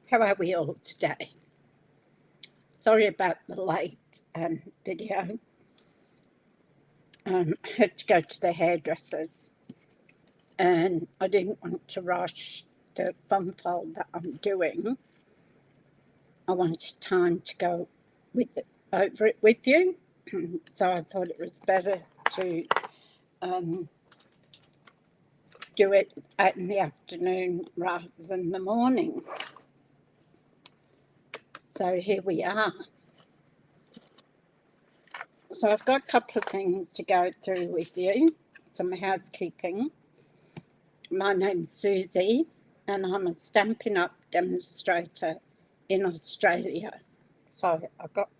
How are we all today? Sorry about the late video. I had to go to the hairdressers and I didn't want to rush the fun fold that I'm doing. I wanted time to go over it with you. So I thought it was better to do it in the afternoon rather than the morning. So here we are. So I've got a couple of things to go through with you, some housekeeping. My name's Suzie and I'm a Stampin' Up demonstrator in Australia. So I've got,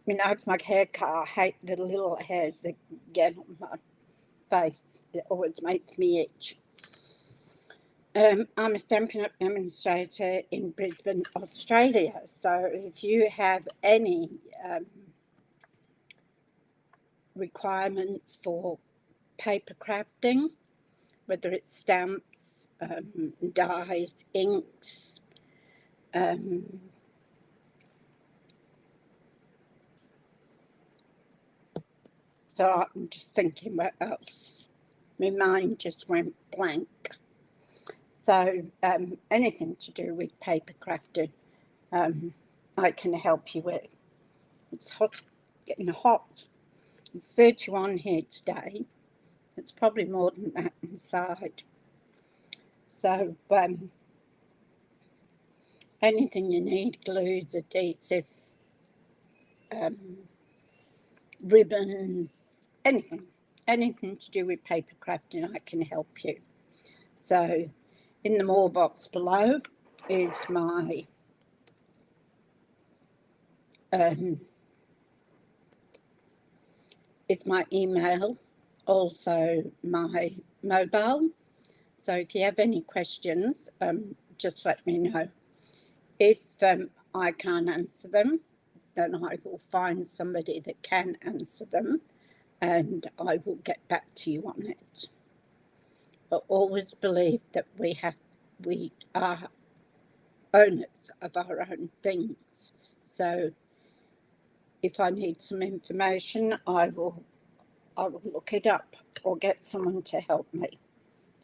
over my hair car, I hate the little hairs that get on my face. It always makes me itch. I'm a Stampin' Up demonstrator in Brisbane, Australia. So if you have any requirements for paper crafting, whether it's stamps, dyes, inks, so I'm just thinking what else. My mind just went blank. So anything to do with paper crafting, I can help you with. It's hot, getting hot. It's 31 here today. It's probably more than that inside. So anything you need, glues, adhesive, ribbons, anything to do with paper crafting, I can help you. So in the more box below is my email, also my mobile. So if you have any questions, just let me know. If I can't answer them, then I will find somebody that can answer them and I will get back to you on it. But always believe that we are owners of our own things. So if I need some information, I will look it up or get someone to help me.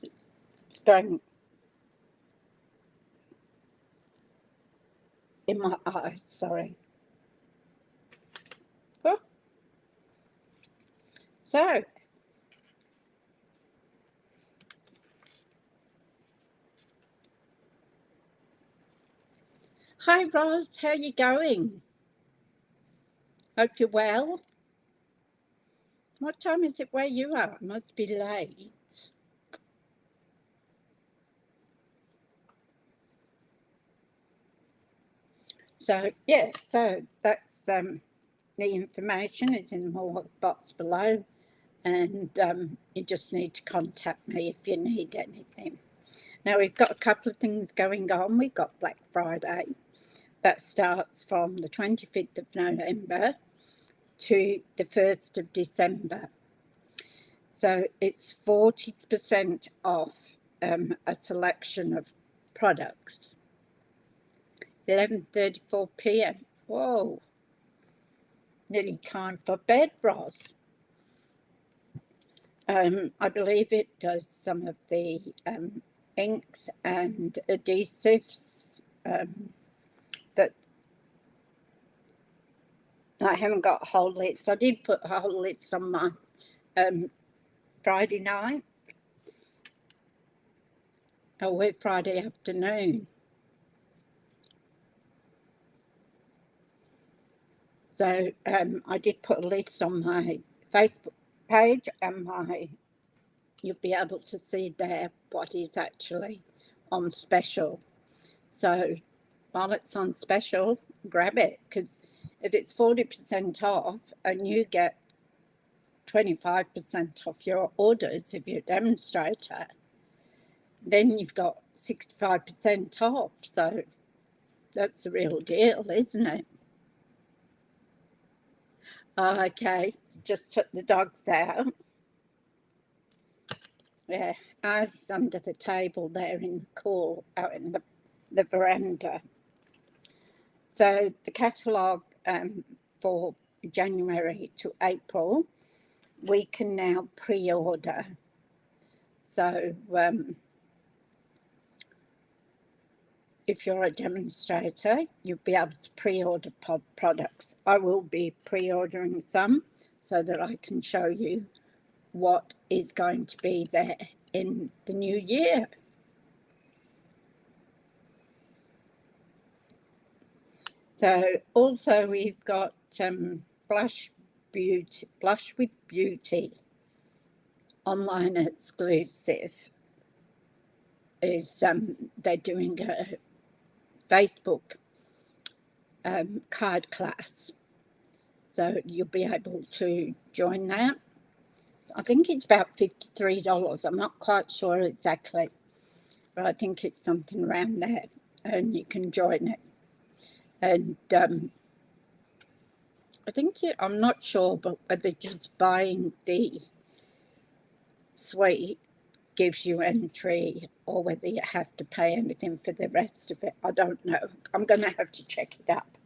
It's going in my eyes, sorry. Oh. So hi Roz, how you going? Hope you're well. What time is it where you are? It must be late. So yeah, so that's the information is in the box below, and you just need to contact me if you need anything. Now we've got a couple of things going on. We've got Black Friday. That starts from the 25th of November to the 1st of December. So it's 40% off a selection of products. 11:34 p.m. Whoa, nearly time for bed, Ross. I believe it does some of the inks and adhesives that I haven't got a whole list. I did put a whole list on my Friday night. Oh, we're Friday afternoon. So I did put a list on my Facebook page and you'll be able to see there what is actually on special. So while it's on special, grab it, because if it's 40% off and you get 25% off your orders if you're a demonstrator, then you've got 65% off. So that's the real deal, isn't it? Okay, just took the dogs out. Yeah, ours is under the table there in the cool, out in the the veranda. So the catalogue for January to April, we can now pre-order. So if you're a demonstrator, you'll be able to pre-order products. I will be pre-ordering some so that I can show you what is going to be there in the new year. So also we've got Blush with Beauty, online exclusive. Is they're doing a Facebook card class, so you'll be able to join that. I think it's about $53. I'm not quite sure exactly, but I think it's something around there, and you can join it. And I think I'm not sure, but whether just buying the suite gives you entry or whether you have to pay anything for the rest of it, I don't know. I'm going to have to check it up.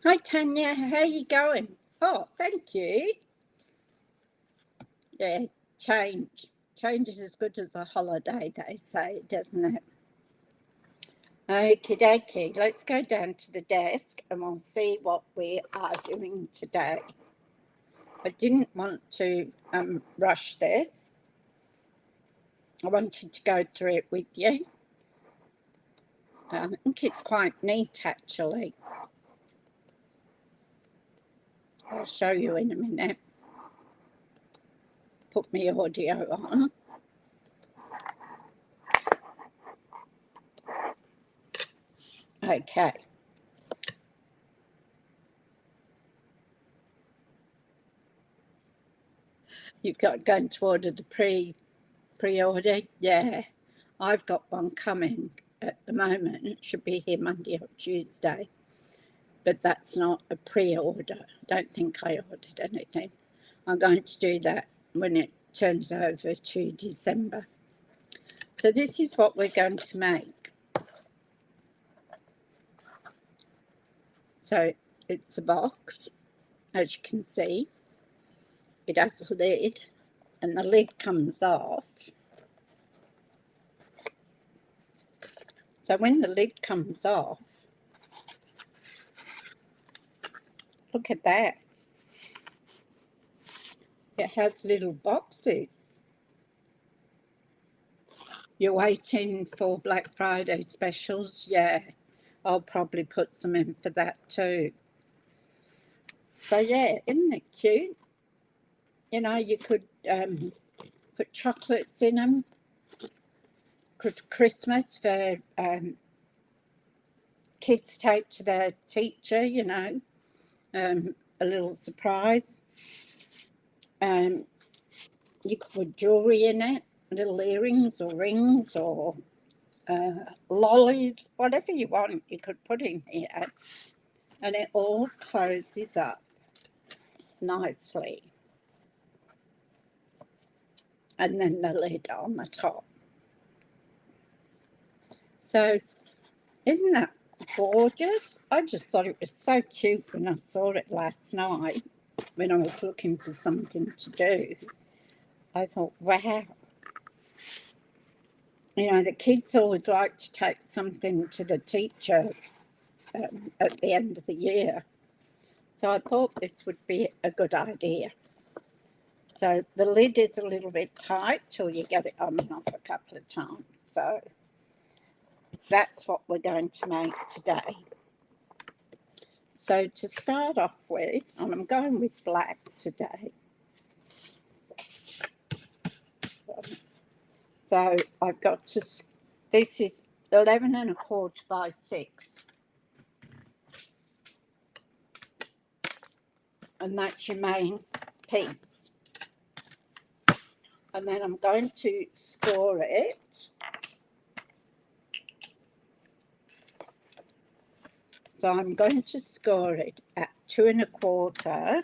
Hi Tanya, how are you going? Oh, thank you. Yeah, change is as good as a holiday, they say, doesn't it? Okie dokie, let's go down to the desk and we'll see what we are doing today. I didn't want to rush this. I wanted to go through it with you. I think it's quite neat, actually. I'll show you in a minute. Put my audio on. Okay. You've got going to order the pre-order? Yeah. I've got one coming at the moment. It should be here Monday or Tuesday. But that's not a pre-order. I don't think I ordered anything. I'm going to do that when it turns over to December. So this is what we're going to make. So it's a box, as you can see. It has a lid, and the lid comes off. So when the lid comes off, look at that. It has little boxes. You're waiting for Black Friday specials? Yeah, I'll probably put some in for that too. So yeah, isn't it cute? You know, you could put chocolates in them for Christmas for kids take to their teacher, you know, a little surprise. You could put jewellery in it, little earrings or rings or lollies, whatever you want, you could put in here. And it all closes up nicely. And then the lid on the top. So, isn't that gorgeous? I just thought it was so cute when I saw it last night when I was looking for something to do. I thought, wow. You know, the kids always like to take something to the teacher at the end of the year. So I thought this would be a good idea. So the lid is a little bit tight till you get it on and off a couple of times. So that's what we're going to make today. So to start off with, and I'm going with black today. So I've got to, this is 11 1/4 by 6. And that's your main piece. And then I'm going to score it. So I'm going to score it at 2 1/4.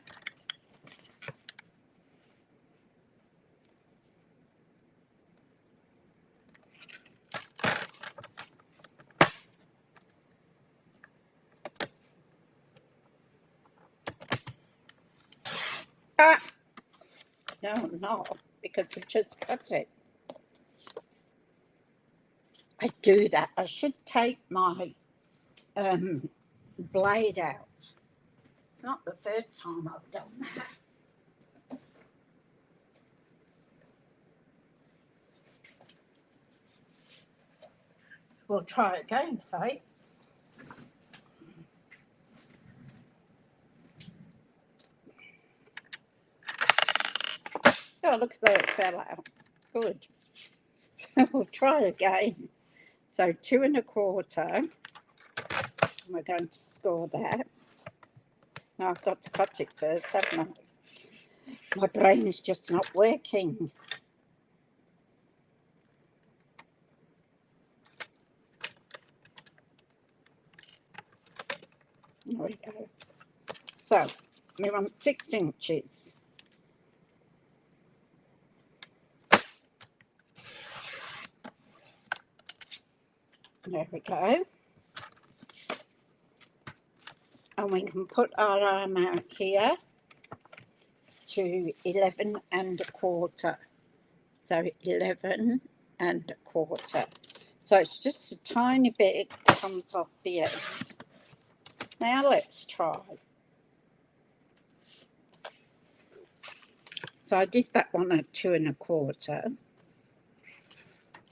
Ah, no, I'm not, because I just cut it. I do that. I should take my blade out. Not the first time I've done that. We'll try again, hey? Oh, look at that, it fell out. Good. We'll try again. So 2 1/4. We're going to score that. Now I've got to cut it first, haven't I? My brain is just not working. There we go. So we want 6 inches. There we go. And we can put our arm out here to 11 1/4. So 11 1/4. So it's just a tiny bit comes off the end. Now let's try. So I did that one at 2 1/4.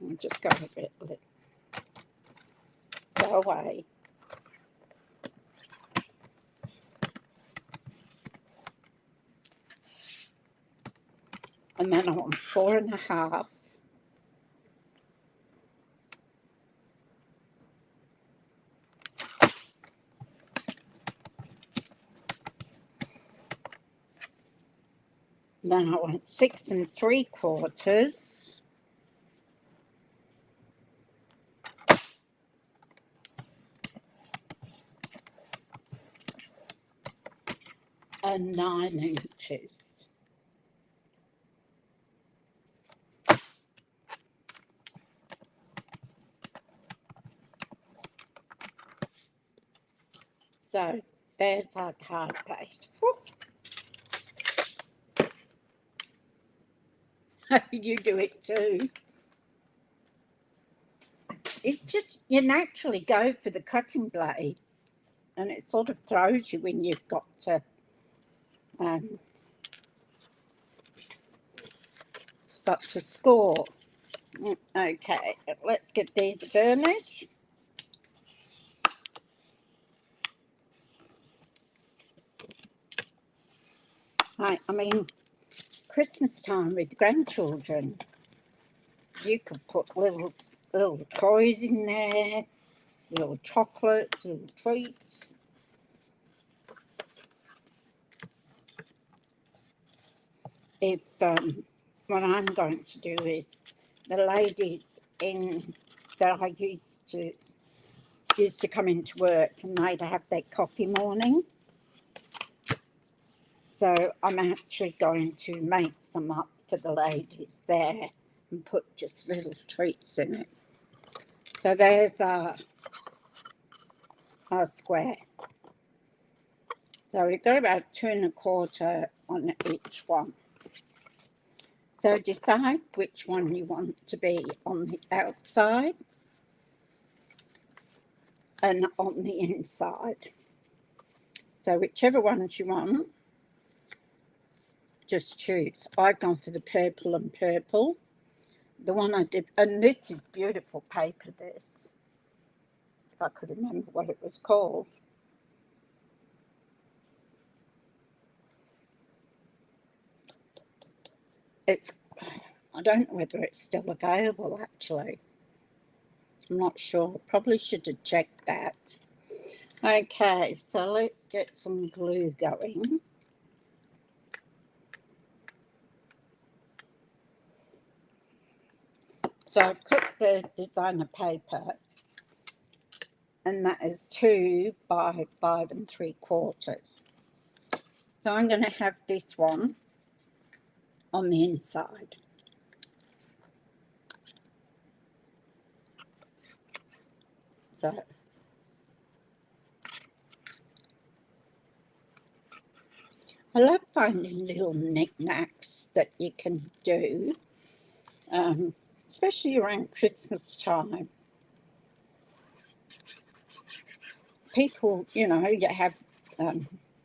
I'll just go a bit, let it go away. And then I want 4 1/2. Then I want 6 3/4. And 9 inches. So there's our card base. You do it too. It just, you naturally go for the cutting blade, and it sort of throws you when you've got to score. Okay, let's get these burnish. I mean, Christmas time with grandchildren, you could put little toys in there, little chocolates, little treats. If what I'm going to do is, the ladies that I used to come into work, and they'd have their coffee morning. So I'm actually going to make some up for the ladies there and put just little treats in it. So there's our square. So we've got about 2 1/4 on each one. So decide which one you want to be on the outside and on the inside. So whichever ones you want, just choose. I've gone for the purple and purple. The one I did, and this is beautiful paper, this. If I could remember what it was called. I don't know whether it's still available, actually. I'm not sure. Probably should have checked that. Okay, so let's get some glue going. So I've cut the designer paper, and that is 2 by 5 3/4. So I'm going to have this one on the inside. So I love finding little knickknacks that you can do, especially around Christmas time. People, you know, you have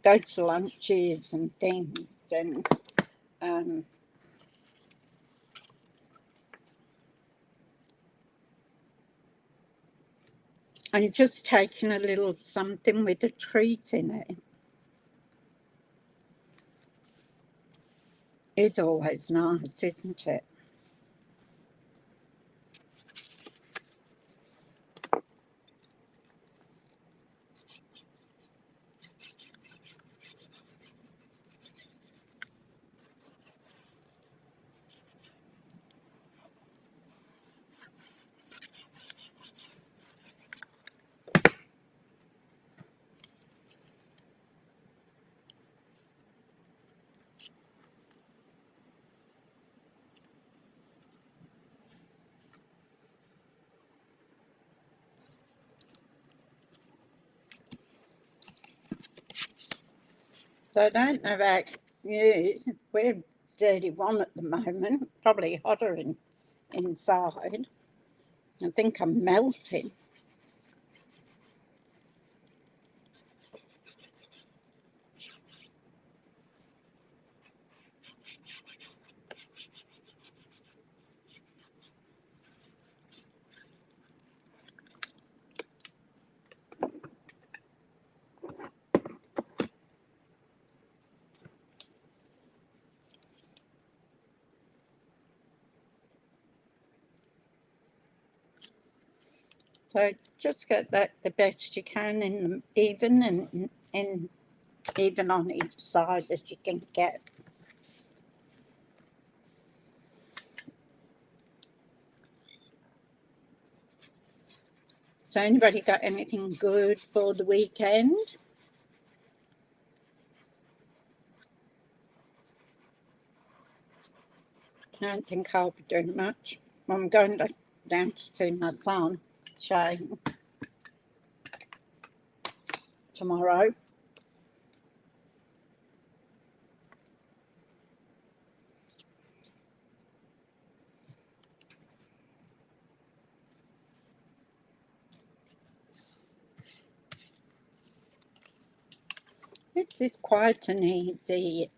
go to lunches and things, and just taking a little something with a treat in it is always nice, isn't it? So I don't know about you. We're 31 at the moment, probably hotter inside. I think I'm melting. So just get that the best you can in even and even on each side as you can get. So anybody got anything good for the weekend? I don't think I'll be doing much. I'm going down to see my son, Shane, tomorrow. This is quite an easy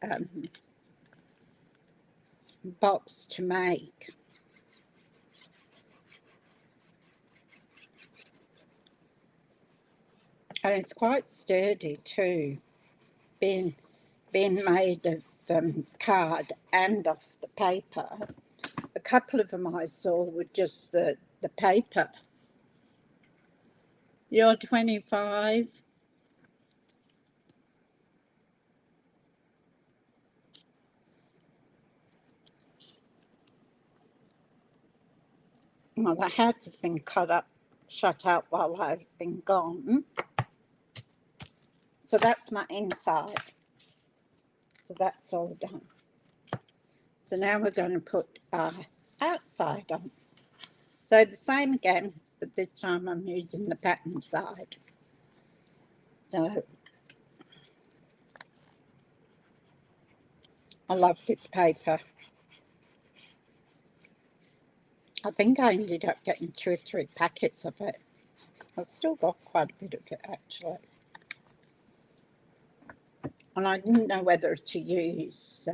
box to make. And it's quite sturdy too, being made of card and off the paper. A couple of them I saw were just the paper. You're 25. Well, the house has been shut out while I've been gone. So that's my inside. So that's all done. So now we're going to put our outside on. So the same again, but this time I'm using the pattern side. So I love this paper. I think I ended up getting 2 or 3 packets of it. I've still got quite a bit of it actually. And I didn't know whether to use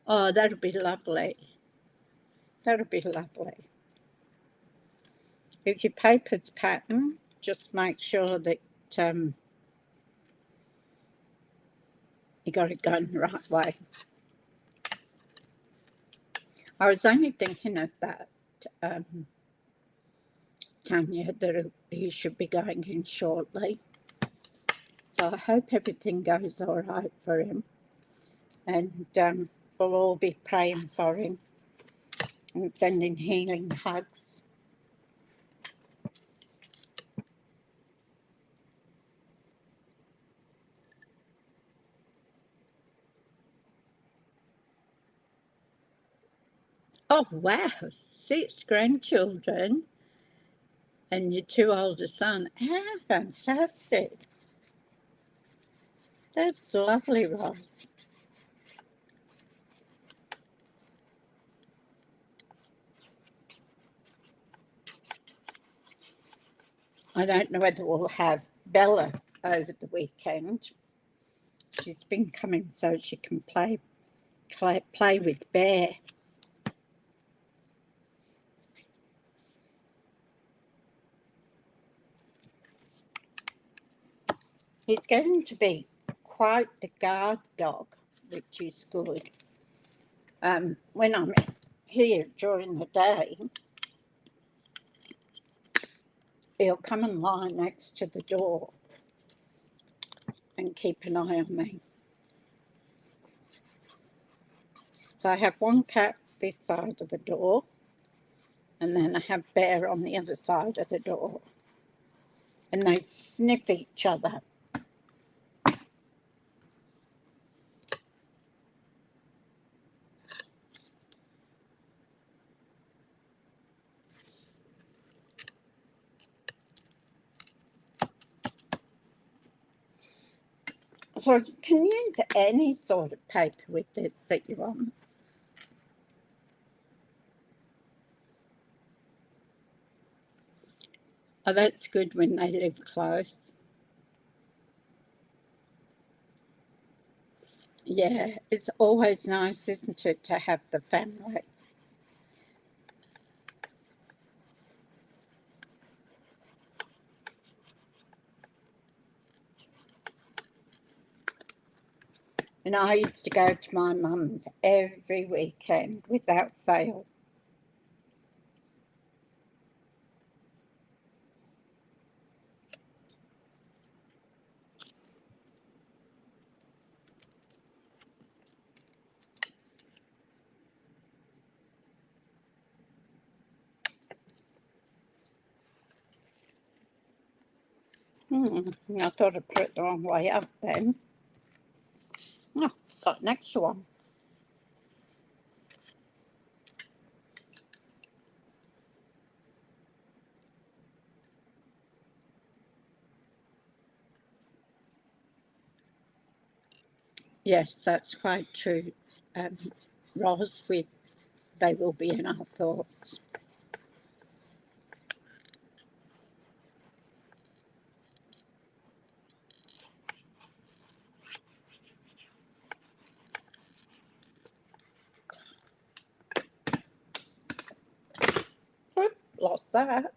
oh, that'll be lovely. That'll be lovely. If your paper's pattern, just make sure that you got it going the right way. I was only thinking of that, Tanya, that he should be going in shortly. So I hope everything goes all right for him. And we'll all be praying for him and sending healing hugs. Oh, wow. 6 grandchildren and your 2 older sons. How fantastic. That's lovely, Ross. I don't know whether we'll have Bella over the weekend. She's been coming so she can play with Bear. He's getting to be quite the guard dog, which is good. When I'm here during the day, he'll come and lie next to the door and keep an eye on me. So I have one cat this side of the door, and then I have Bear on the other side of the door. And they sniff each other. So you can use any sort of paper with this that you want. Oh, that's good when they live close. Yeah, it's always nice, isn't it, to have the family. And I used to go to my mum's every weekend without fail. I thought I put it the wrong way up then. Oh, got an extra one. Yes, that's quite true, Ross. They will be in our thoughts. Oop, lost that.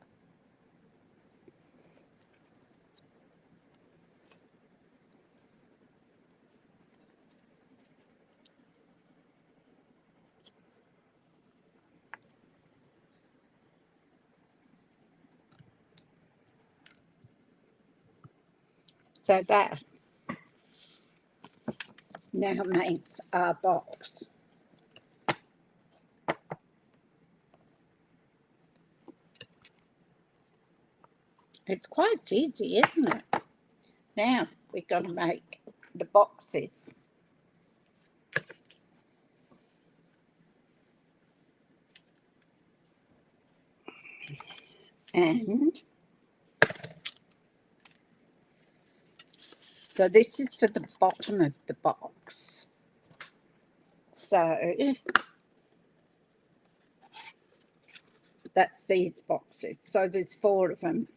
So that now makes our box. It's quite easy, isn't it? Now we've got to make the boxes. And so this is for the bottom of the box. So that's these boxes. So there's 4 of them.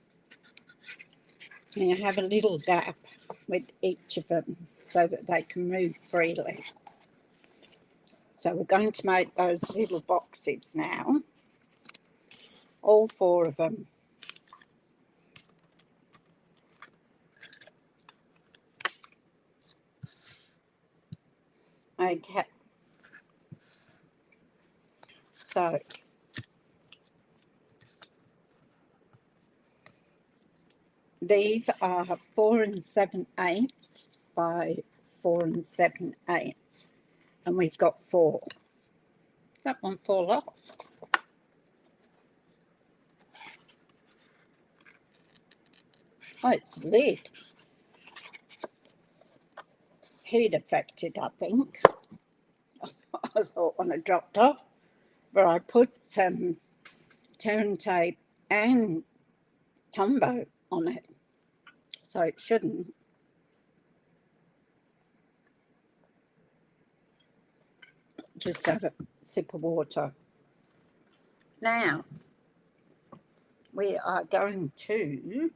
And you have a little gap with each of them so that they can move freely. So we're going to make those little boxes now. All 4 of them. Okay. So these are 4 7/8 by 4 7/8, and we've got 4. That one fall off. Oh, it's the lid. Heat affected, I think. I thought when it dropped off. but I put turn tape and Tombow on it, so it shouldn't. Just have a sip of water. Now, we are going to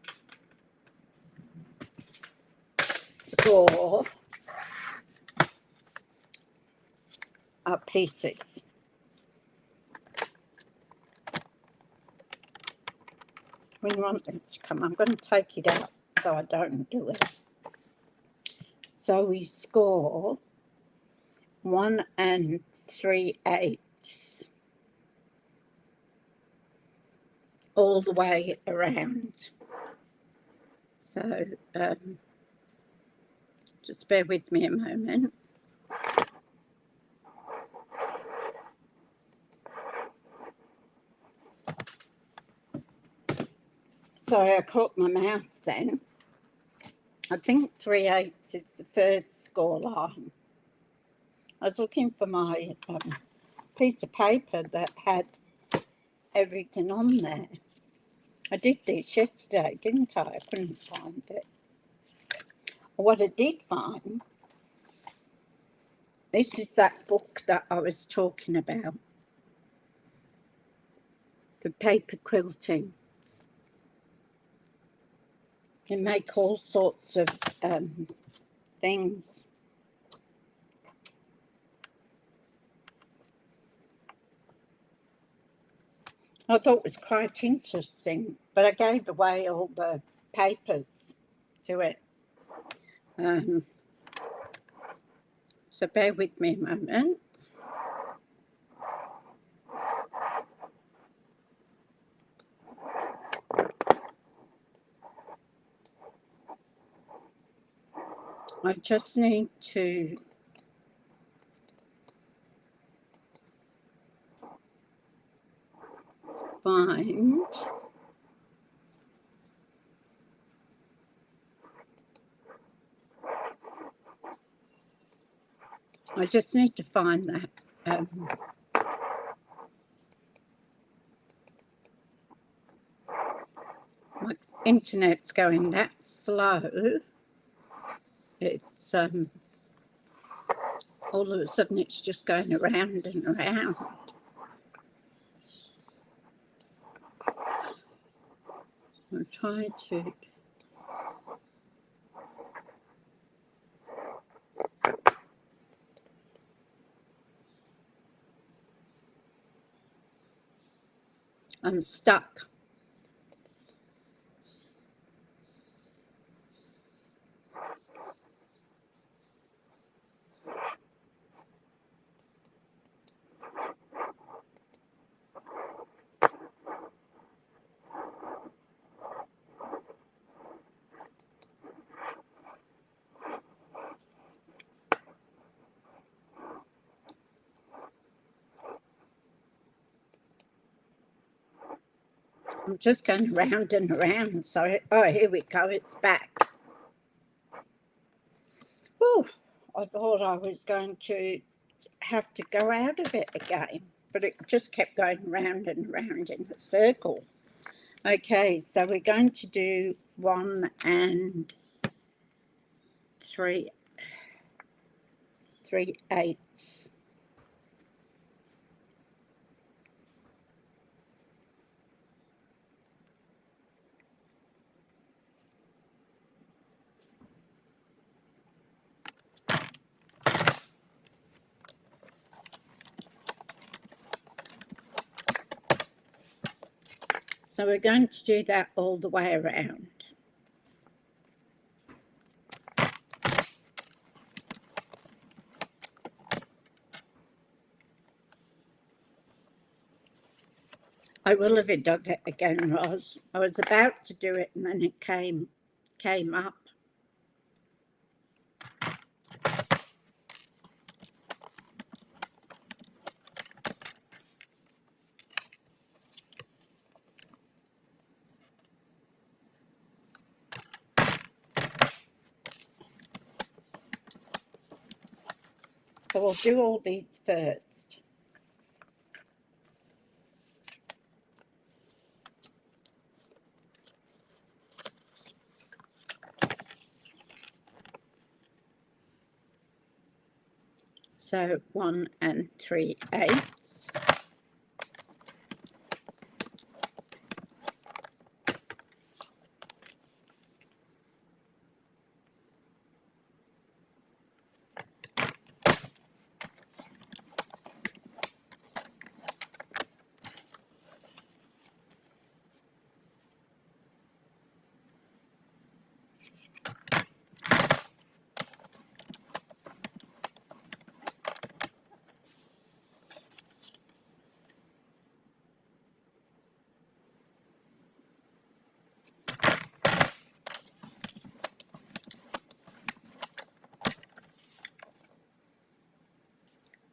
score our pieces. We want them to come. I'm going to take it out so I don't do it. So we score 1 3/8 all the way around. So just bear with me a moment. Sorry, I caught my mouse then. I think 3/8 is the first score line. I was looking for my piece of paper that had everything on there. I did this yesterday, didn't I? I couldn't find it. What I did find, this is that book that I was talking about, the paper quilting. You make all sorts of things. I thought it was quite interesting, but I gave away all the papers to it. So bear with me a moment. I just need to find that. My internet's going that slow. It's all of a sudden it's just going around and around. I'll try to. I'm stuck. I'm just going around and around. So, oh, here we go. It's back. Whew, I thought I was going to have to go out of it again, but it just kept going round and round in a circle. Okay, so we're going to do 1 3/8. So we're going to do that all the way around. I will if it does it again, Roz. I was about to do it and then it came up. So we'll do all these first. So 1 3/8.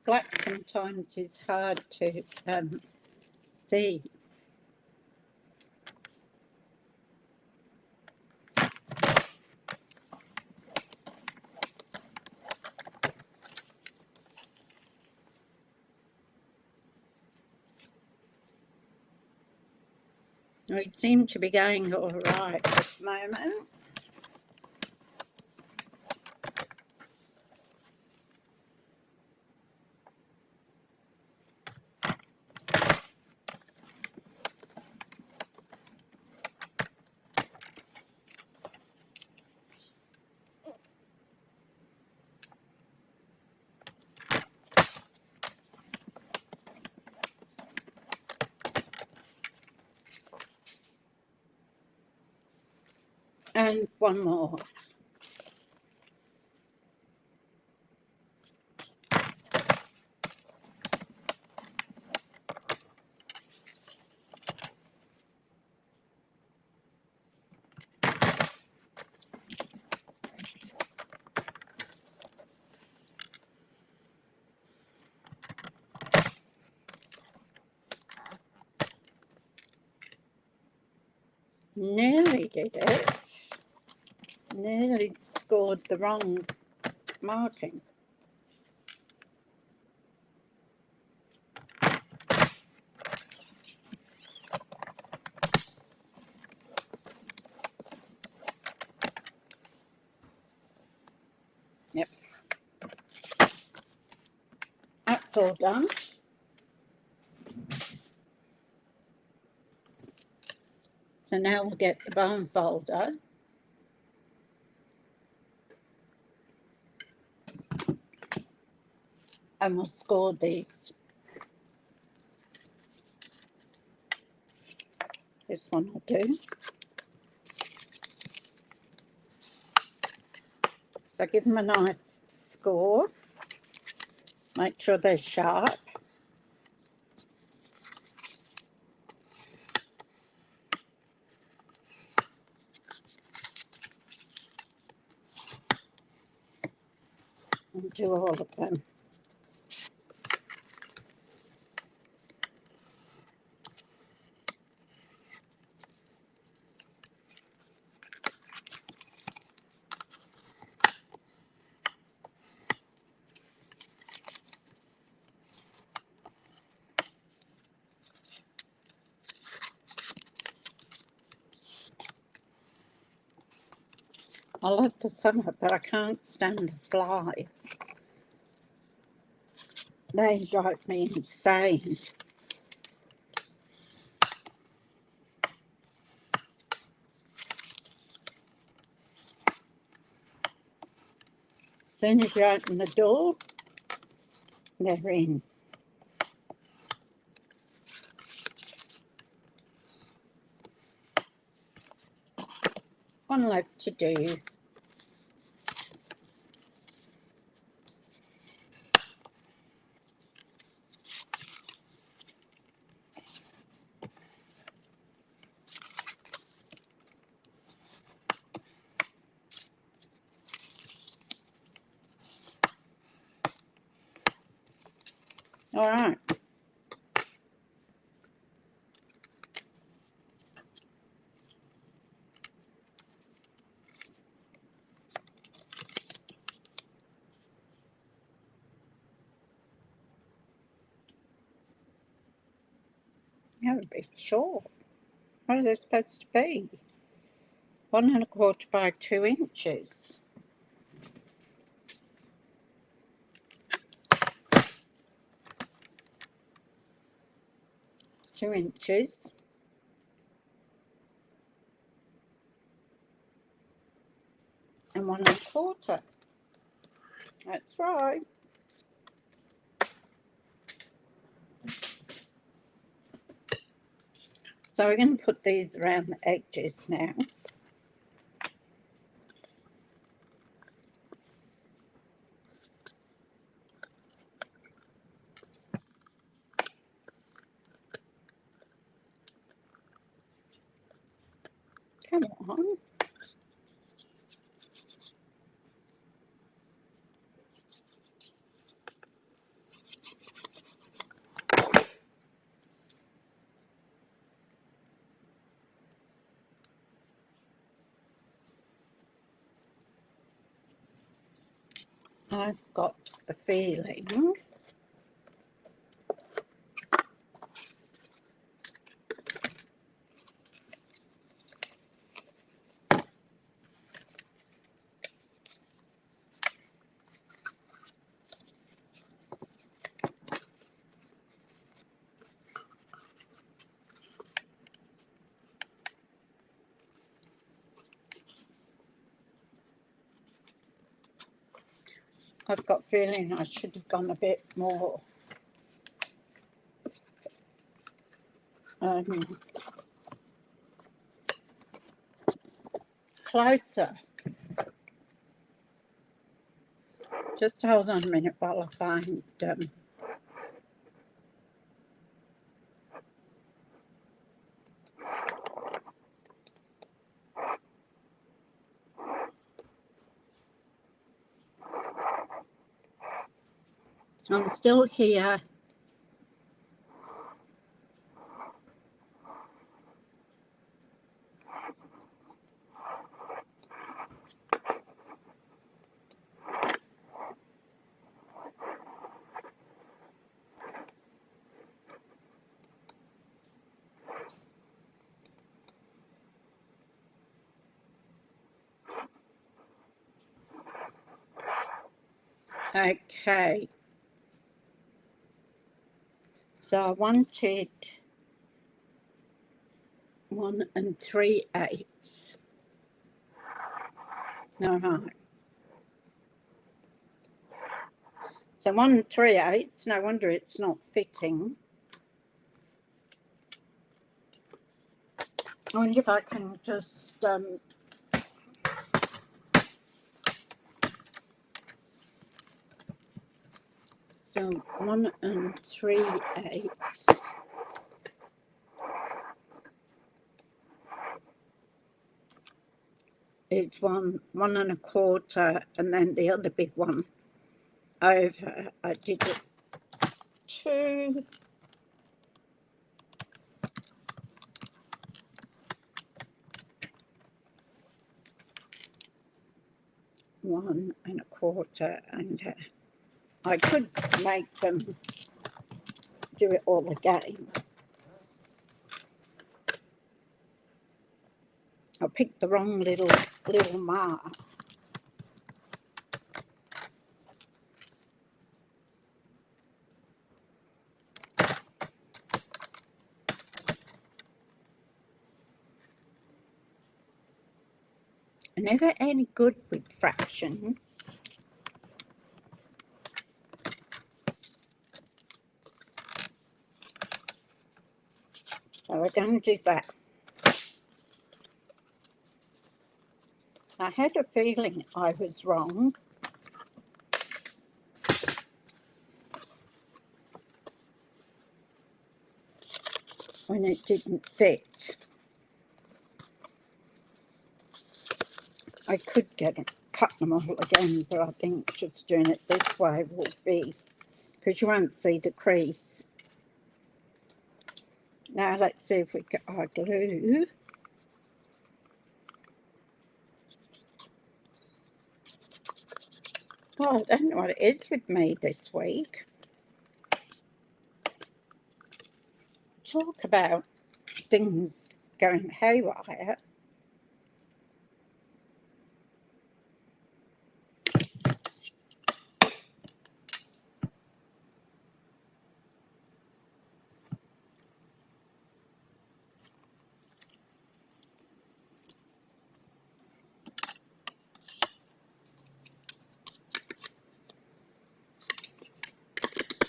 Black sometimes is hard to see. We seem to be going all right at the moment. And one more. Nearly did it. Nearly scored the wrong marking. Yep. That's all done. So now we'll get the bone folder. And we'll score these. This one will do. So give them a nice score. Make sure they're sharp. And do all of them. I love the summer, but I can't stand the flies. They drive me insane. As soon as you open the door, they're in. One left to do. All right. That would be short. What are they supposed to be? 1 1/4 by 2 inches. 2 inches. And 1 1/4. That's right. So we're going to put these around the edges now. Come on. I've got a feeling I should have gone a bit more closer. Just hold on a minute while I find I'm still here. Okay. So I wanted 1 3/8. All right. So 1 3/8. No wonder it's not fitting. I wonder if I can just so 1 3/8 is 1 1 1/4, and then the other big one over. I did it 2. One and a quarter, and I could make them do it all again. I picked the wrong little mark. I'm never any good with fractions. So we're going to do that. I had a feeling I was wrong. When it didn't fit. I could cut them all again, but I think just doing it this way will be, because you won't see the crease. Now let's see if we get our glue. Oh, I don't know what it is with me this week. Talk about things going haywire.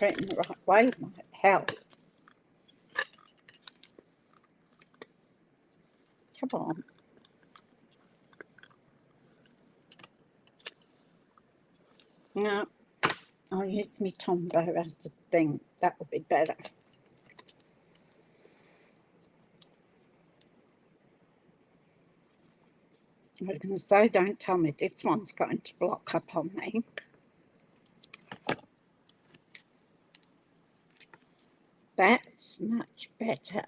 it in the right way might help. Come on. No, I'll use my Tombow as a thing. That will be better. I was going to say, don't tell me this one's going to block up on me. That's much better.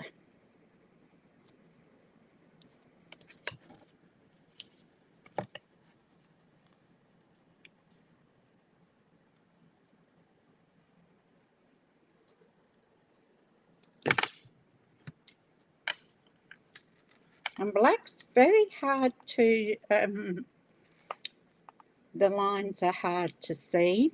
And black's very hard to, the lines are hard to see.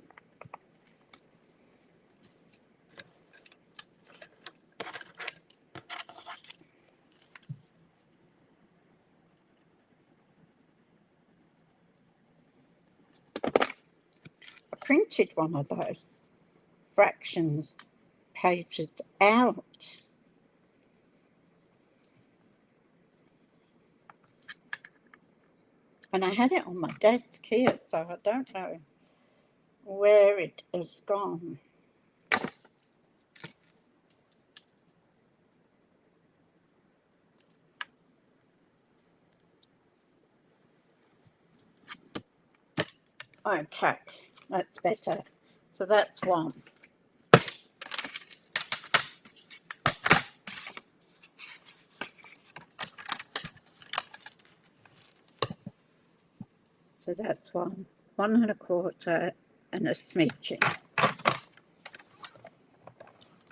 I printed one of those fractions pages out. And I had it on my desk here, so I don't know where it has gone. Okay, that's better. So that's one. So that's 1 1.25 and a smidgen.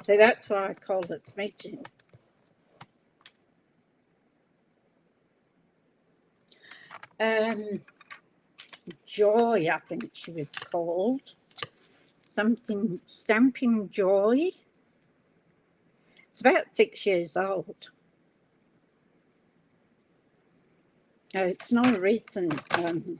So that's why I call it smidgen. Joy, I think she was called. Something, Stamping Joy. It's about 6 years old. It's not a recent one.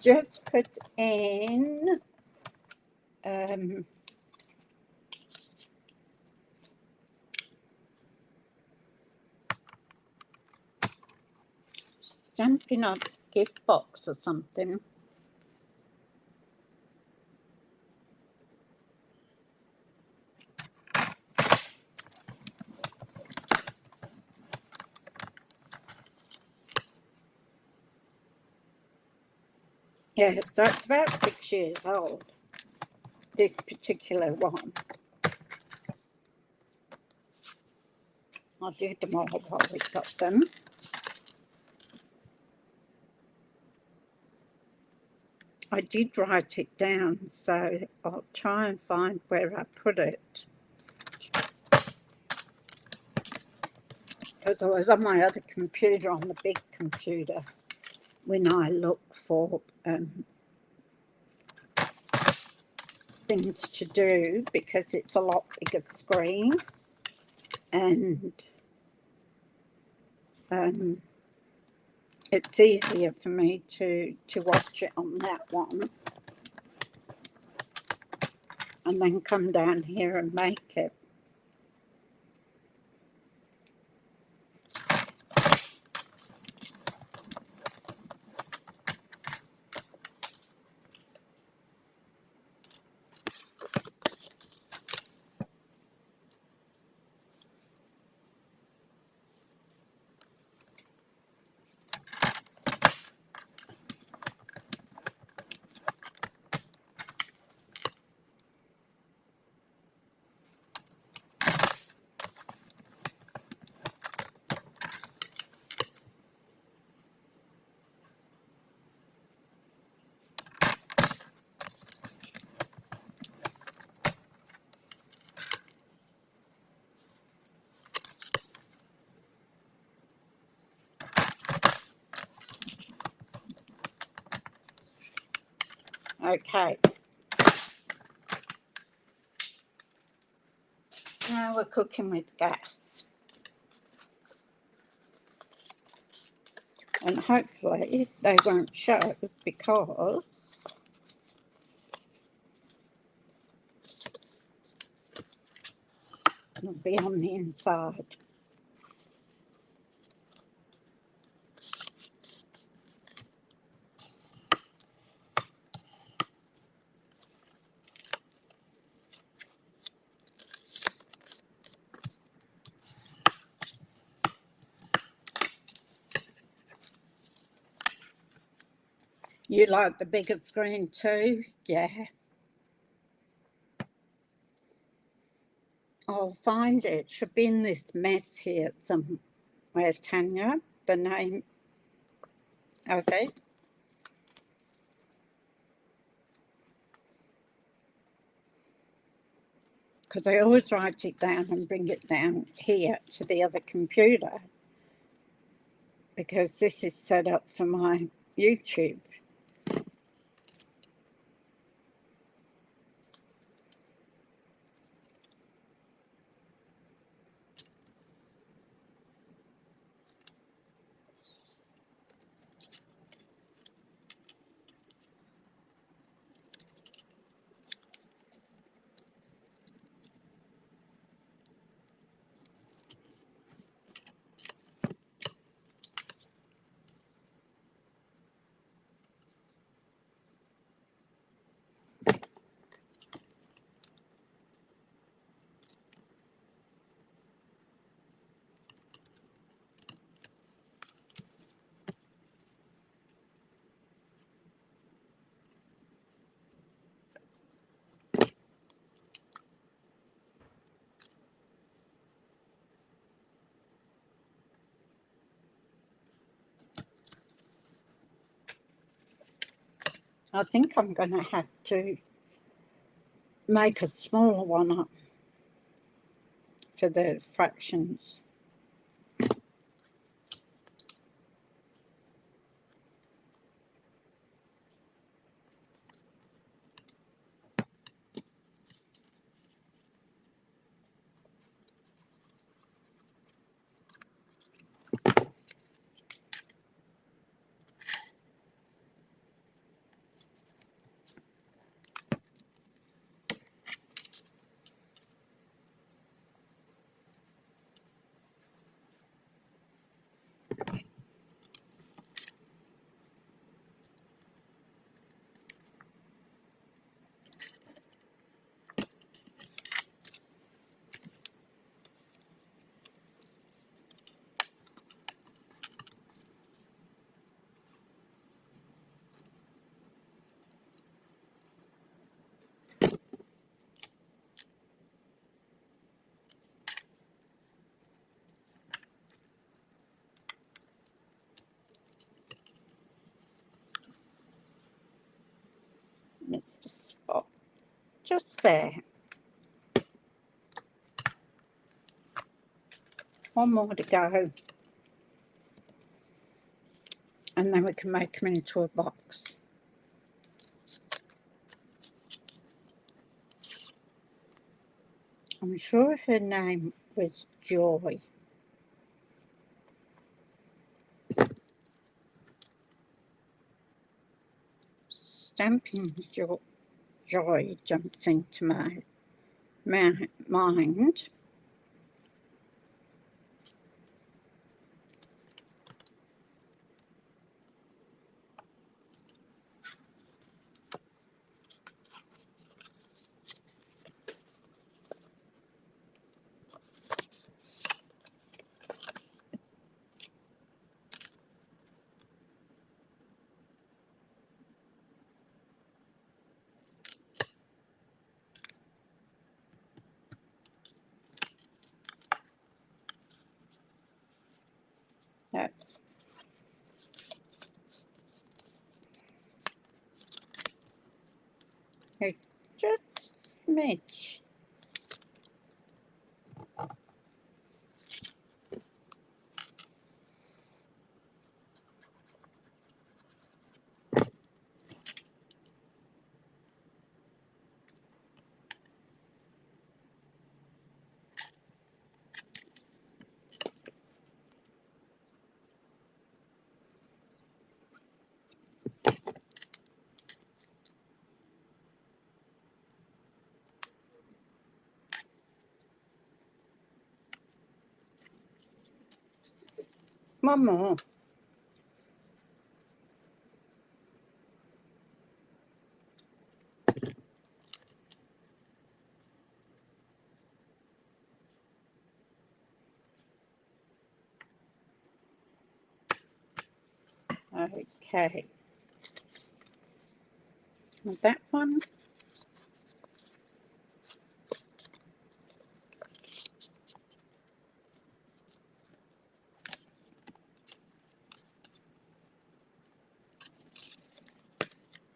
Just put in Stampin' Up gift box or something. Yeah, so it's about 6 years old, this particular one. I'll do them all while we've got them. I did write it down, so I'll try and find where I put it. Because I was on my other computer, on the big computer, when I look for things to do, because it's a lot bigger screen, and it's easier for me to watch it on that one and then come down here and make it. Okay. Now we're cooking with gas. And hopefully they won't show because it'll be on the inside. You like the bigger screen too? Yeah. I'll find it. It should be in this mess here somewhere, Tanya, the name of it. Because I always write it down and bring it down here to the other computer, because this is set up for my YouTube. I think I'm going to have to make a smaller one up for the fractions. Missed a spot just there. One more to go. And then we can make them into a box. I'm sure her name was Joy. Stamping Joy jumps into my mind. That just a smidge. One more. Okay. And that one.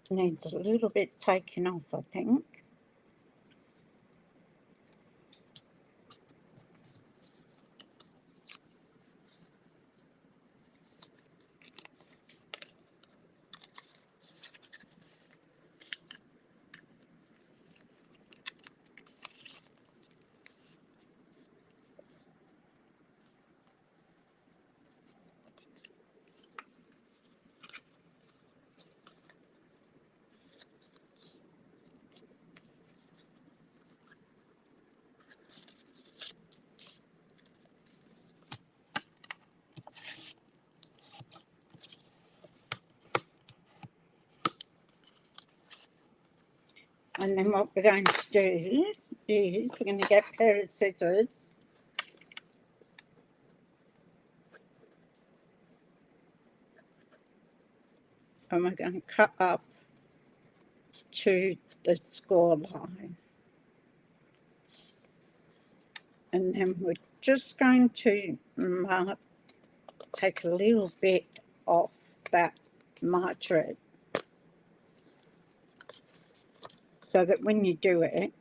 Needs a little bit taken off, I think. And then what we're going to do is we're going to get a pair of scissors. And we're going to cut up to the score line. And then we're just going to take a little bit off that margin so that when you do it,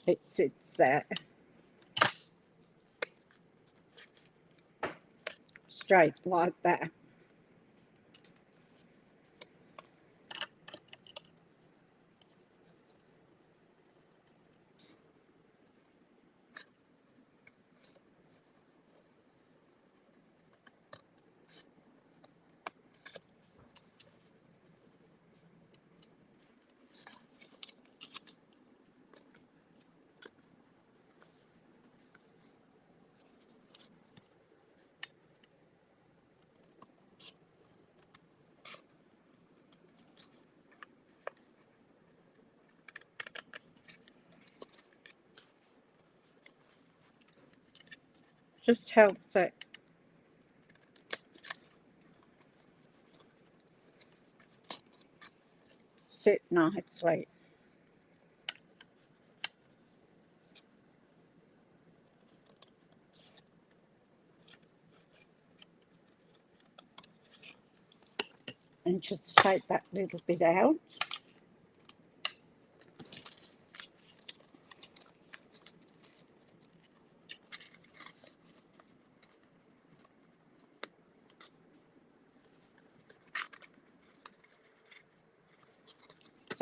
it sits there straight like that. Just helps it sit nicely. And just take that little bit out.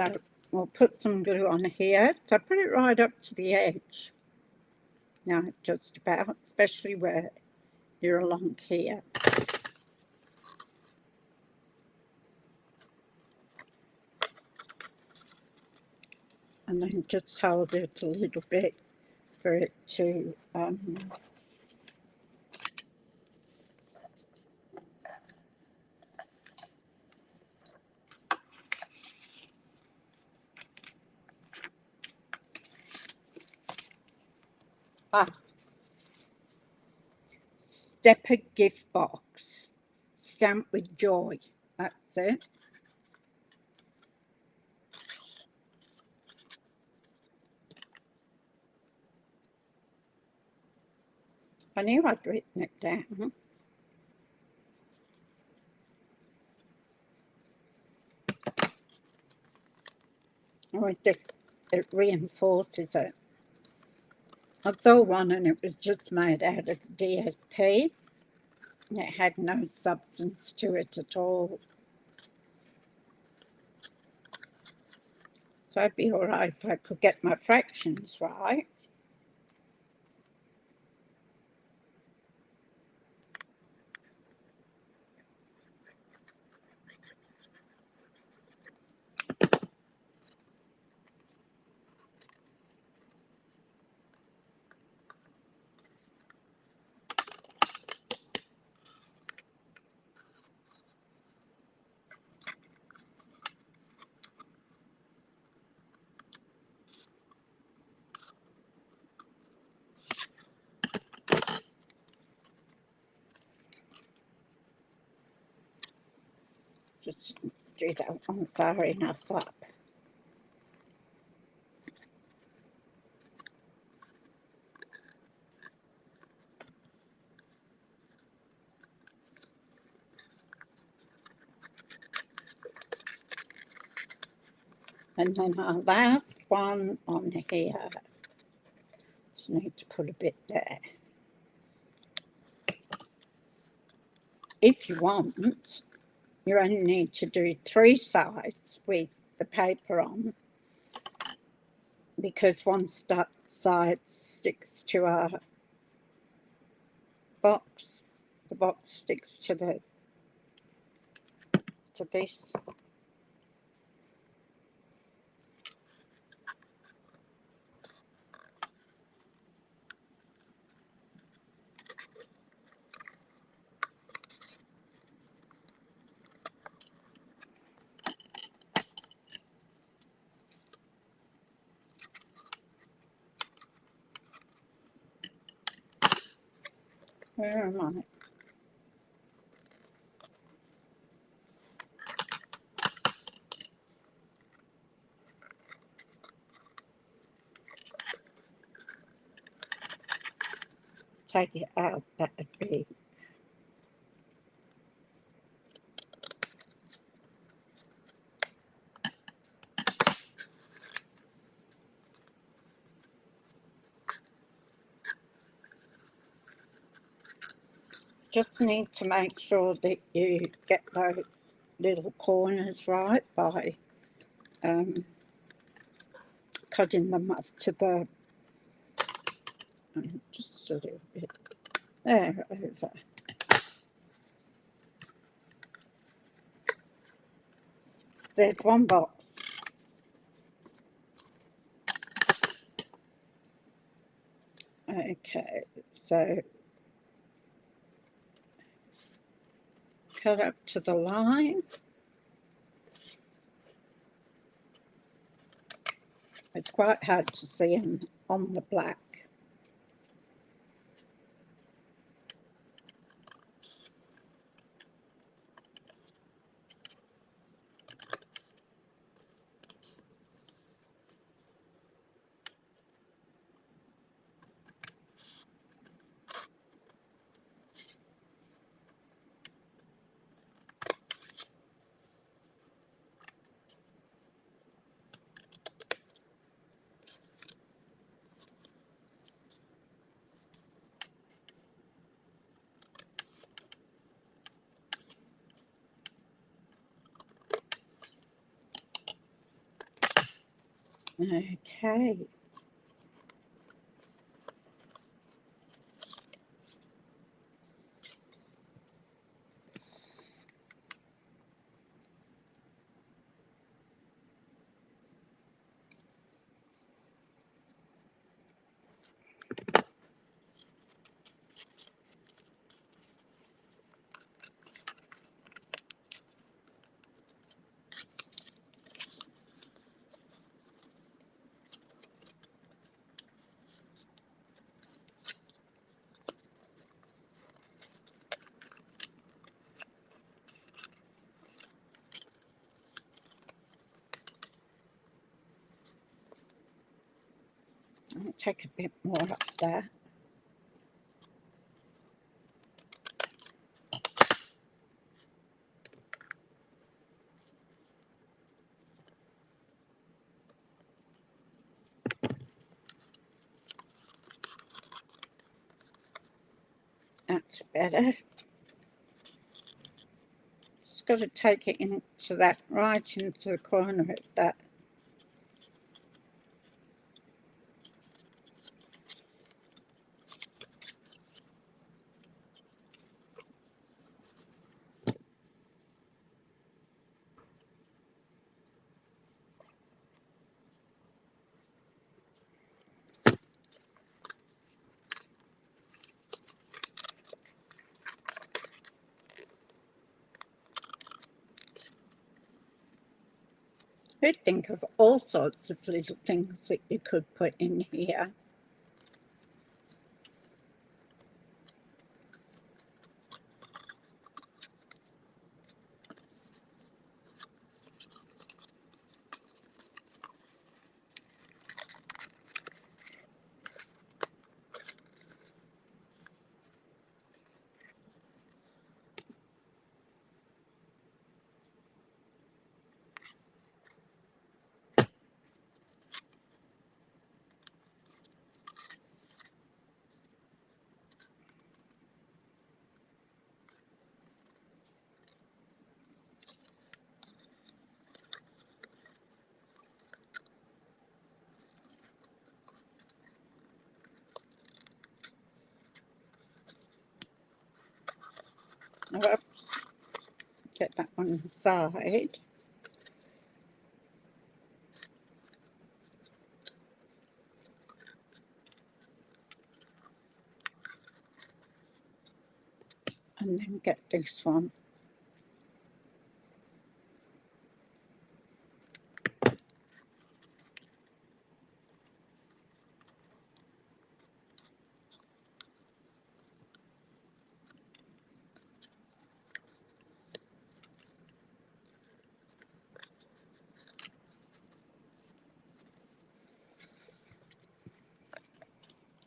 So we'll put some glue on here. So put it right up to the edge. Now, just about, especially where you're along here. And then just hold it a little bit for it to Stepper gift box, stamped with joy. That's it. I knew I'd written it down. Oh, it reinforces it. I saw one and it was just made out of DSP. It had no substance to it at all. So I'd be all right if I could get my fractions right. just do that one far enough up. And then our last one on here, just need to put a bit there. If you want, you only need to do 3 sides with the paper on, because one side sticks to our box, the box sticks to this. Where am I? Take it out, that would be. Just need to make sure that you get those little corners right by cutting them up to the, just a little bit, there, over. There's one box. Okay, so cut up to the line. It's quite hard to see on the black. Okay. I'll take a bit more up there. That's better. Just got to take it into that, right into the corner of that. You'd think of all sorts of little things that you could put in here. Oops. Get that one inside. And then get this one.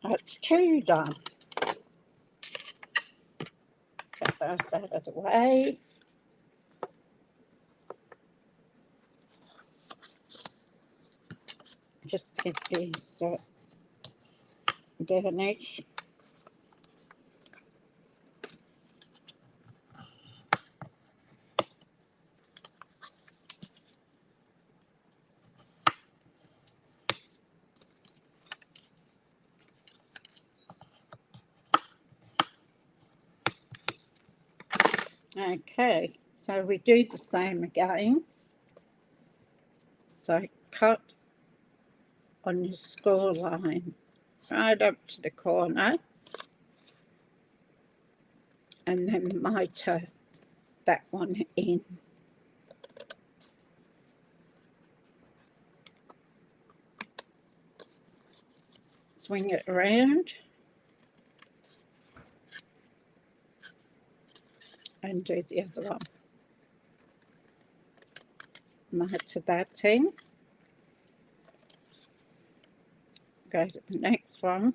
That's two done. Get those out of the way. Just give these varnish. Okay, so we do the same again. So cut on your score line right up to the corner, and then miter that one in. Swing it around and do the other one. Miter that in. Go to the next one.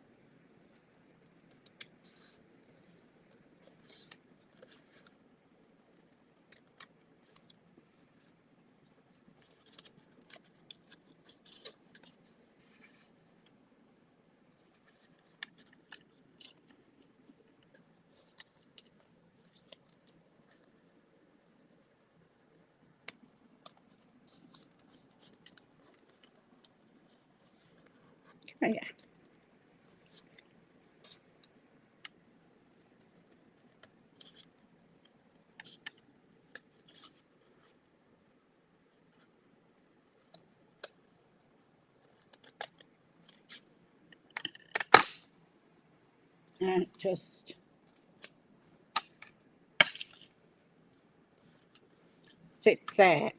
Oh, yeah. And it just sits there.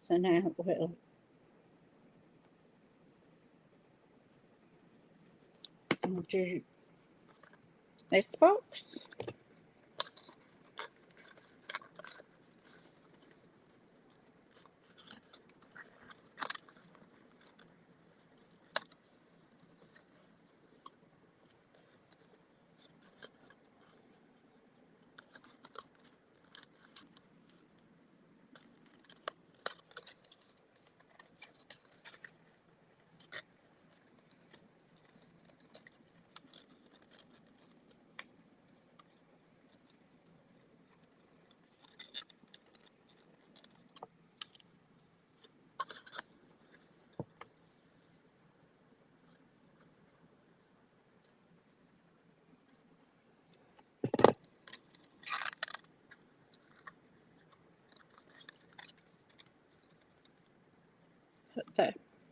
So now we'll do this box.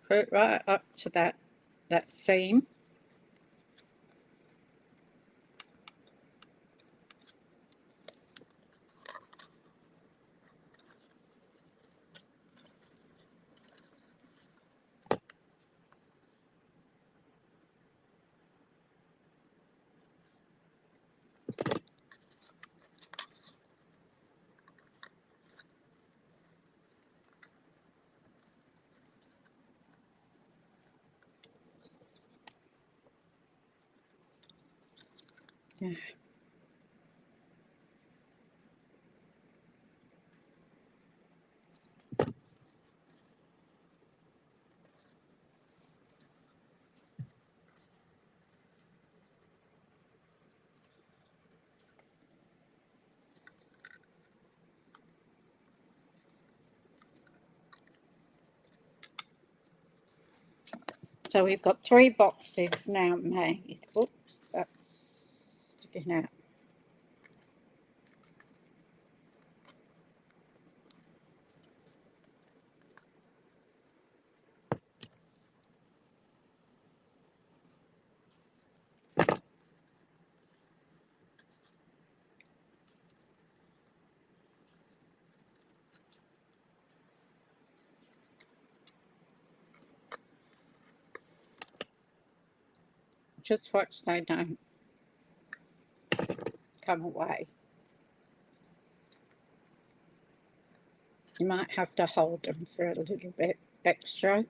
Put it right up to that seam. Yeah. So we've got 3 boxes now made. Oops, that's sticking out. Just watch they don't come away. You might have to hold them for a little bit extra.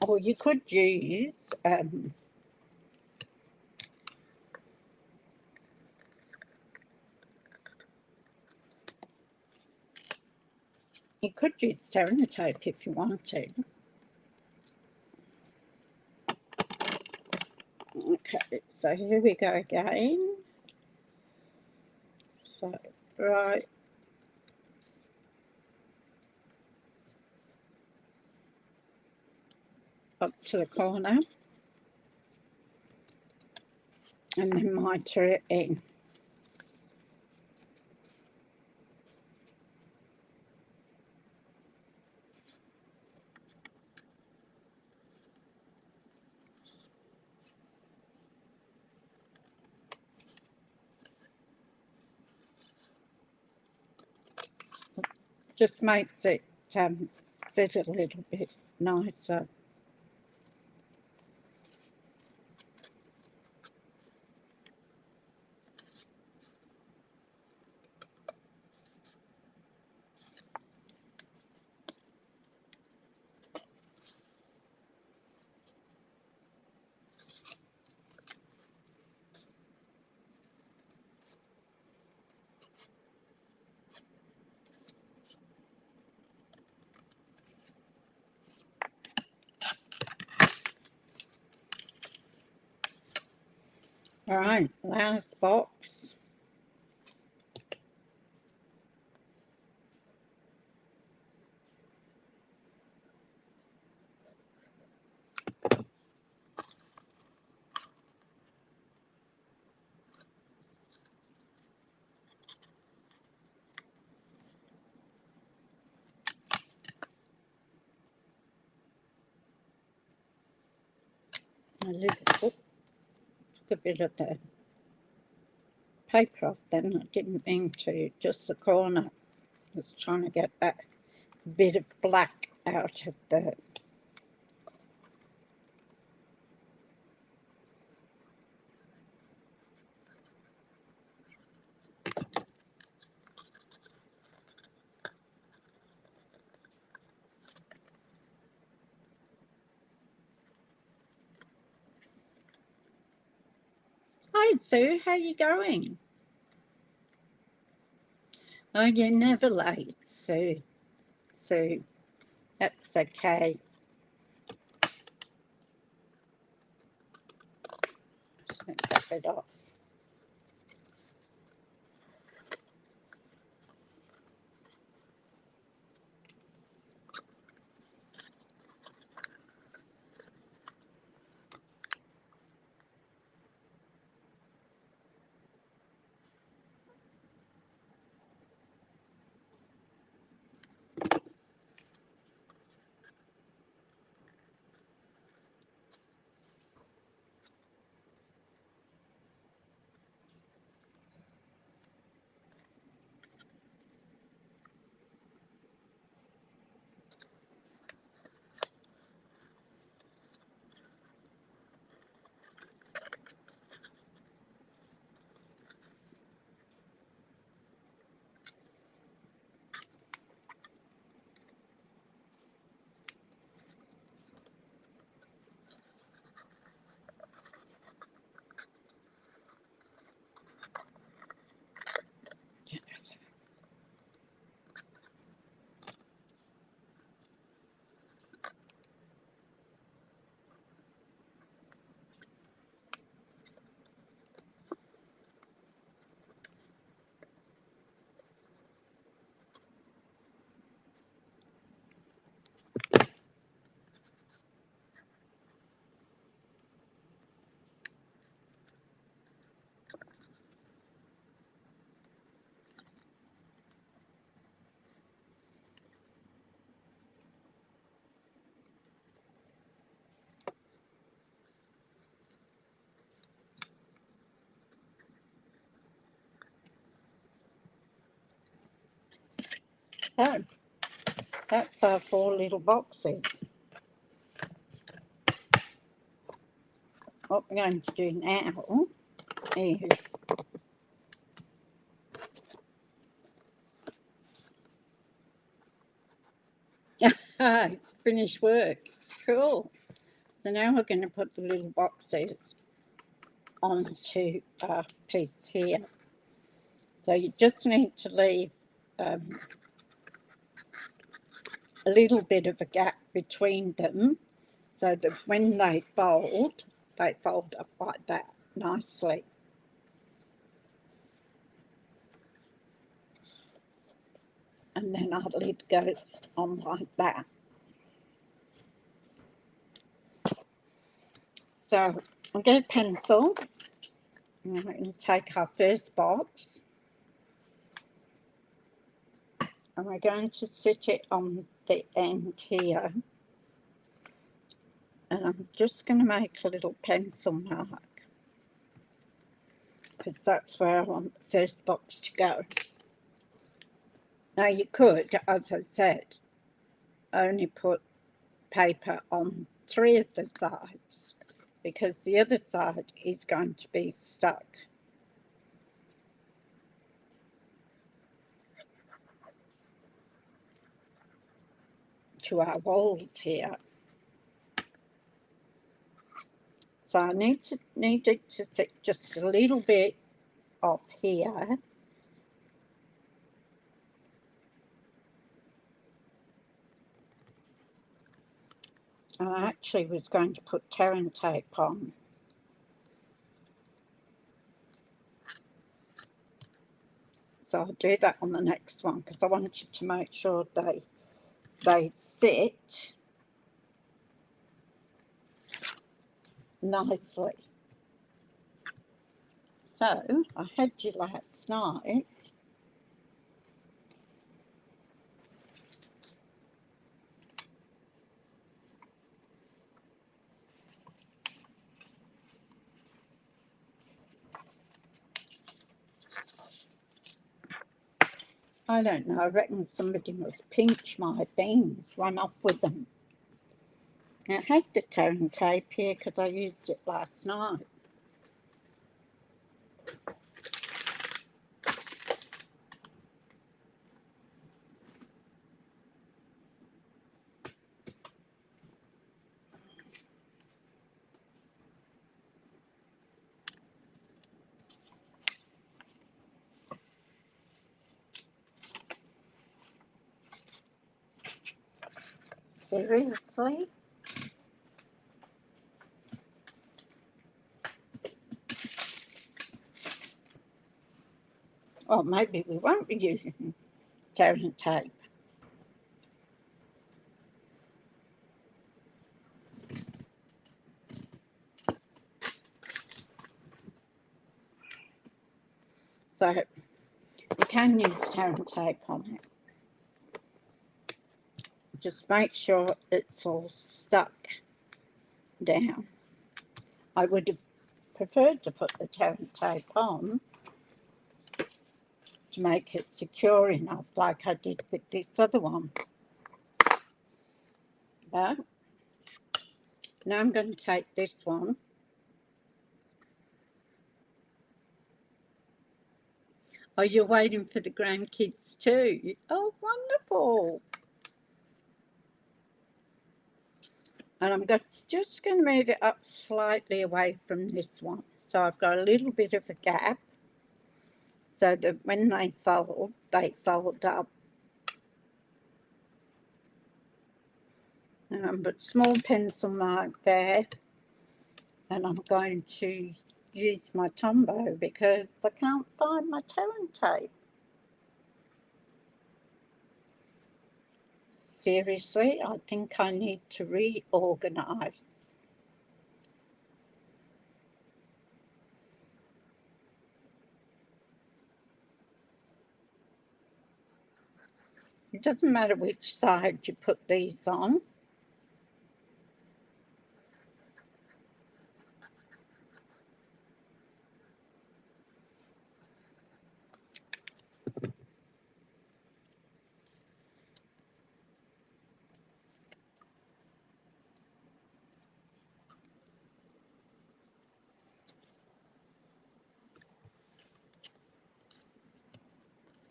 Or you could use Tape if you want to. Okay, so here we go again. So, right up to the corner, and then mitre it in. Just makes it sit a little bit nicer. All right, last box. Took a bit of the paper off then. I didn't mean to, just the corner. I was trying to get that bit of black out of the Hi Sue, how you going? Oh, you're never late, Sue. Sue, that's okay. Just gonna tap it off. So that's our 4 little boxes. What we're going to do now is finish work. Cool. So now we're going to put the little boxes onto a piece here. So you just need to leave a little bit of a gap between them so that when they fold up like that nicely. And then our lid goes on like that. So I'll get a pencil and we can take our first box and we're going to sit it on the end here. And I'm just going to make a little pencil mark because that's where I want the first box to go. Now you could, as I said, only put paper on 3 of the sides because the other side is going to be stuck to our walls here. So I need it to sit just a little bit off here. I actually was going to put tearing tape on. So I'll do that on the next one because I wanted to make sure they sit nicely. So I had you last night. I don't know, I reckon somebody must pinch my things, run off with them. I had the tearing tape here because I used it last night. Seriously? Or maybe we won't be using tearing tape. So you can use tearing tape on it. Just make sure it's all stuck down. I would have preferred to put the tearing tape on to make it secure enough like I did with this other one. But now I'm going to take this one. Oh, you're waiting for the grandkids too? Oh, wonderful. And I'm just going to move it up slightly away from this one. So I've got a little bit of a gap so that when they fold up. But small pencil mark there. And I'm going to use my Tombow because I can't find my tearing tape. Seriously, I think I need to reorganize. It doesn't matter which side you put these on.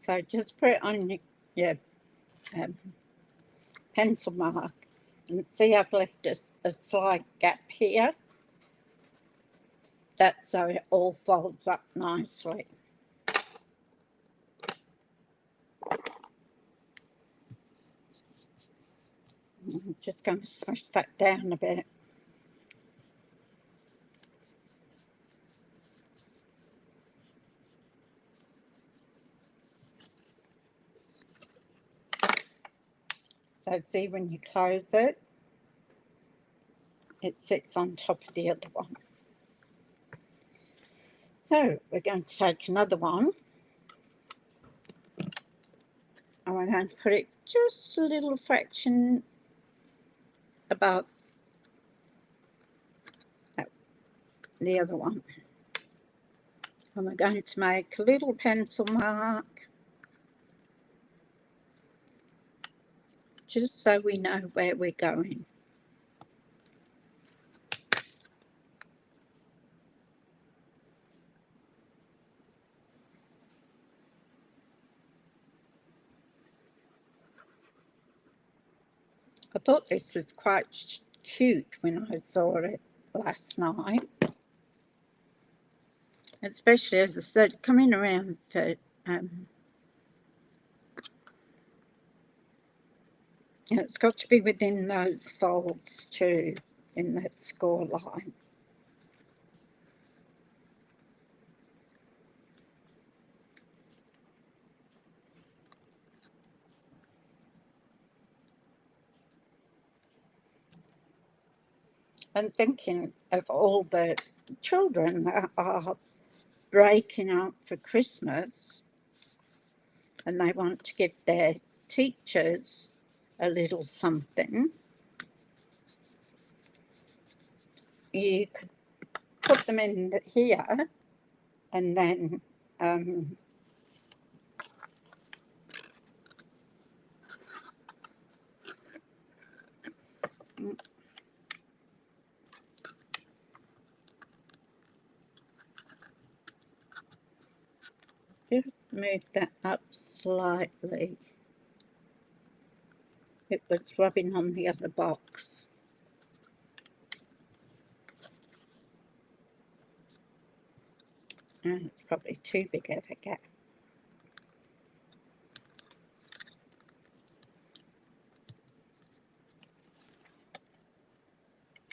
So just put it on your pencil mark, and see I've left a slight gap here. That's so it all folds up nicely. I'm just going to smush that down a bit. So see, when you close it, it sits on top of the other one. So we're going to take another one, and we're going to put it just a little fraction above the other one. And we're going to make a little pencil mark, just so we know where we're going. I thought this was quite cute when I saw it last night. Especially, as I said, coming around for it's got to be within those folds too, in that score line. And thinking of all the children that are breaking up for Christmas, and they want to give their teachers a little something, you could put them in here, and then just move that up slightly. It was rubbing on the other box. It's probably too big of a gap.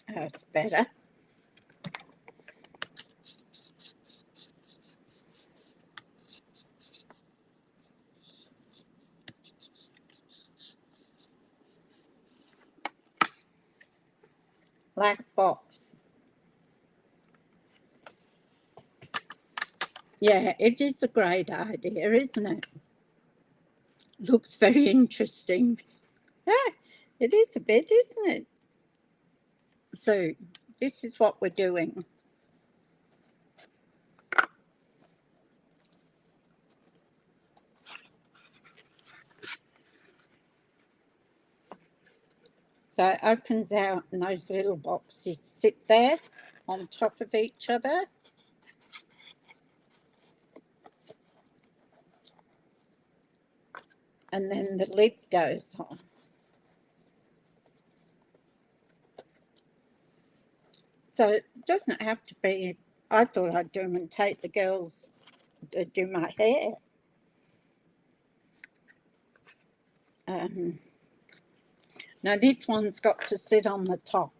That's better. Last box. Yeah, it is a great idea, isn't it? Looks very interesting. Yeah, it is a bit, isn't it? So this is what we're doing. So it opens out and those little boxes sit there on top of each other. And then the lid goes on. So it doesn't have to be, I thought I'd do them and take the girls to do my hair. Now this one's got to sit on the top.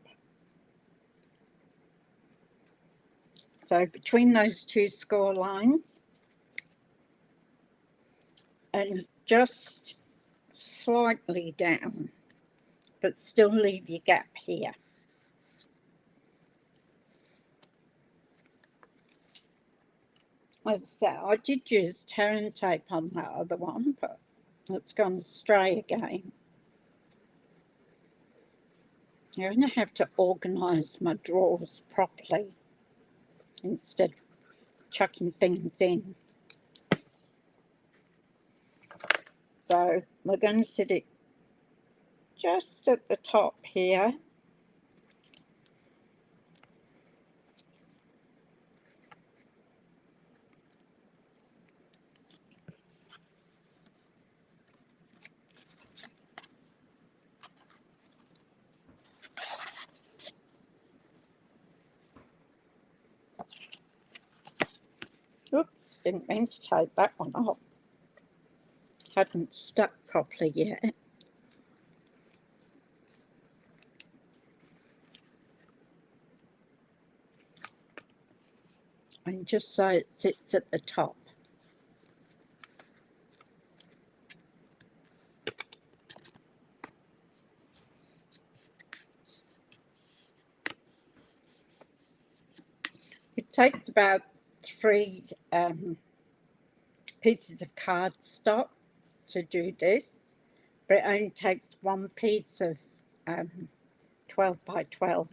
So between those two score lines, and just slightly down, but still leave your gap here. As I said, I did use tearing tape on that other one, but it's gone astray again. I'm going to have to organise my drawers properly instead of chucking things in. So we're going to sit it just at the top here. Didn't mean to take that one off. Hadn't stuck properly yet. And just so it sits at the top. It takes about 3 pieces of cardstock to do this, but it only takes 1 piece of 12 by 12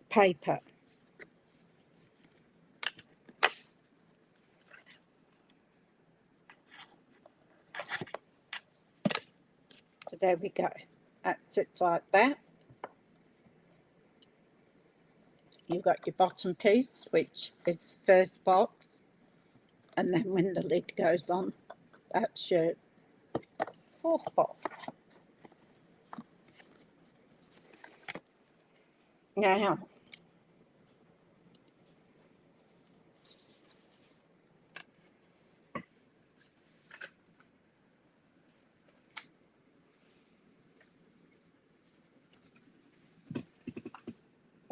paper. So there we go. That sits like that. You've got your bottom piece, which is the first box, and then when the lid goes on, that's your 4th box. Now,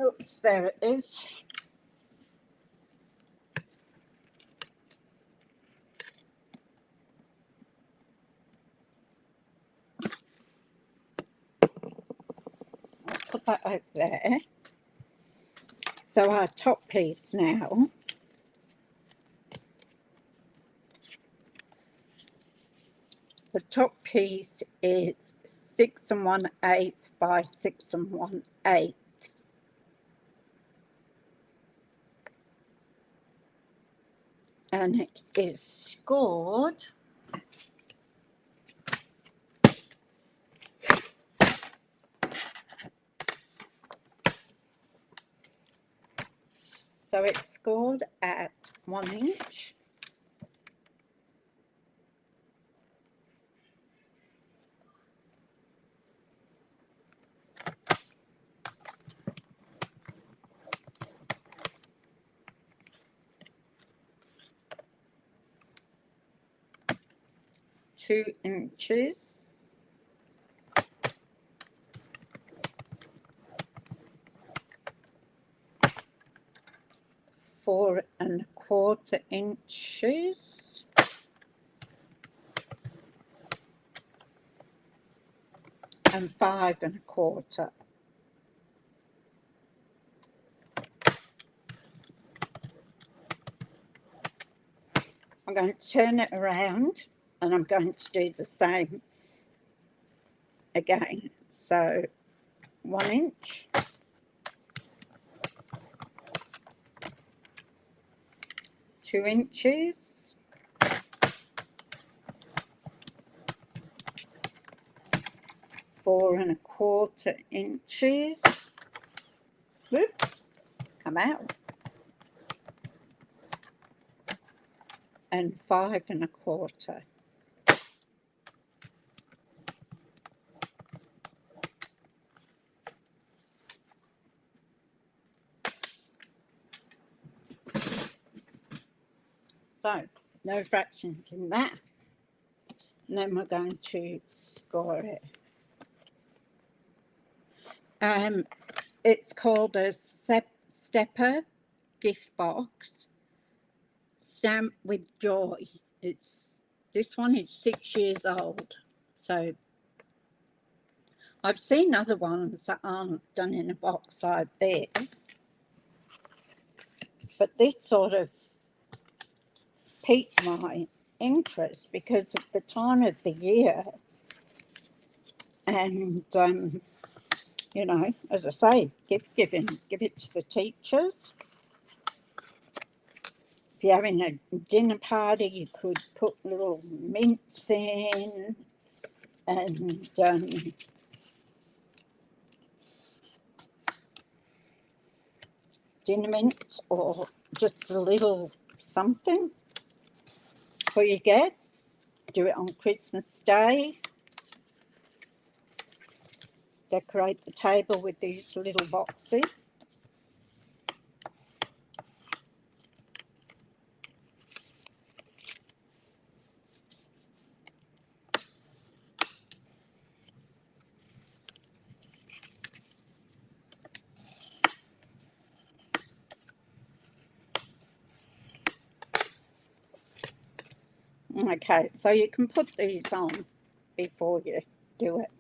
oops, there it is. I'll put that over there. So our top piece now, the top piece is 6 1/8 by 6 1/8. And it is scored so it's scored at 1 inch. Two inches, four and a quarter inches, and 5 and a quarter. I'm going to turn it around and I'm going to do the same again. So 1 inch, 2 inches, 4 and a quarter inches, whoops, come out, and 5 and a quarter. So, no fractions in that. And then we're going to score it. It's called a Stepper gift box, stamped with joy. This one is 6 years old. So I've seen other ones that aren't done in a box like this, but this sort of piqued my interest because of the time of the year. And, you know, as I say, gift giving, give it to the teachers. If you're having a dinner party, you could put little mints in and dinner mints, or just a little something for your guests. Do it on Christmas Day. Decorate the table with these little boxes. Okay, so you can put these on before you do it.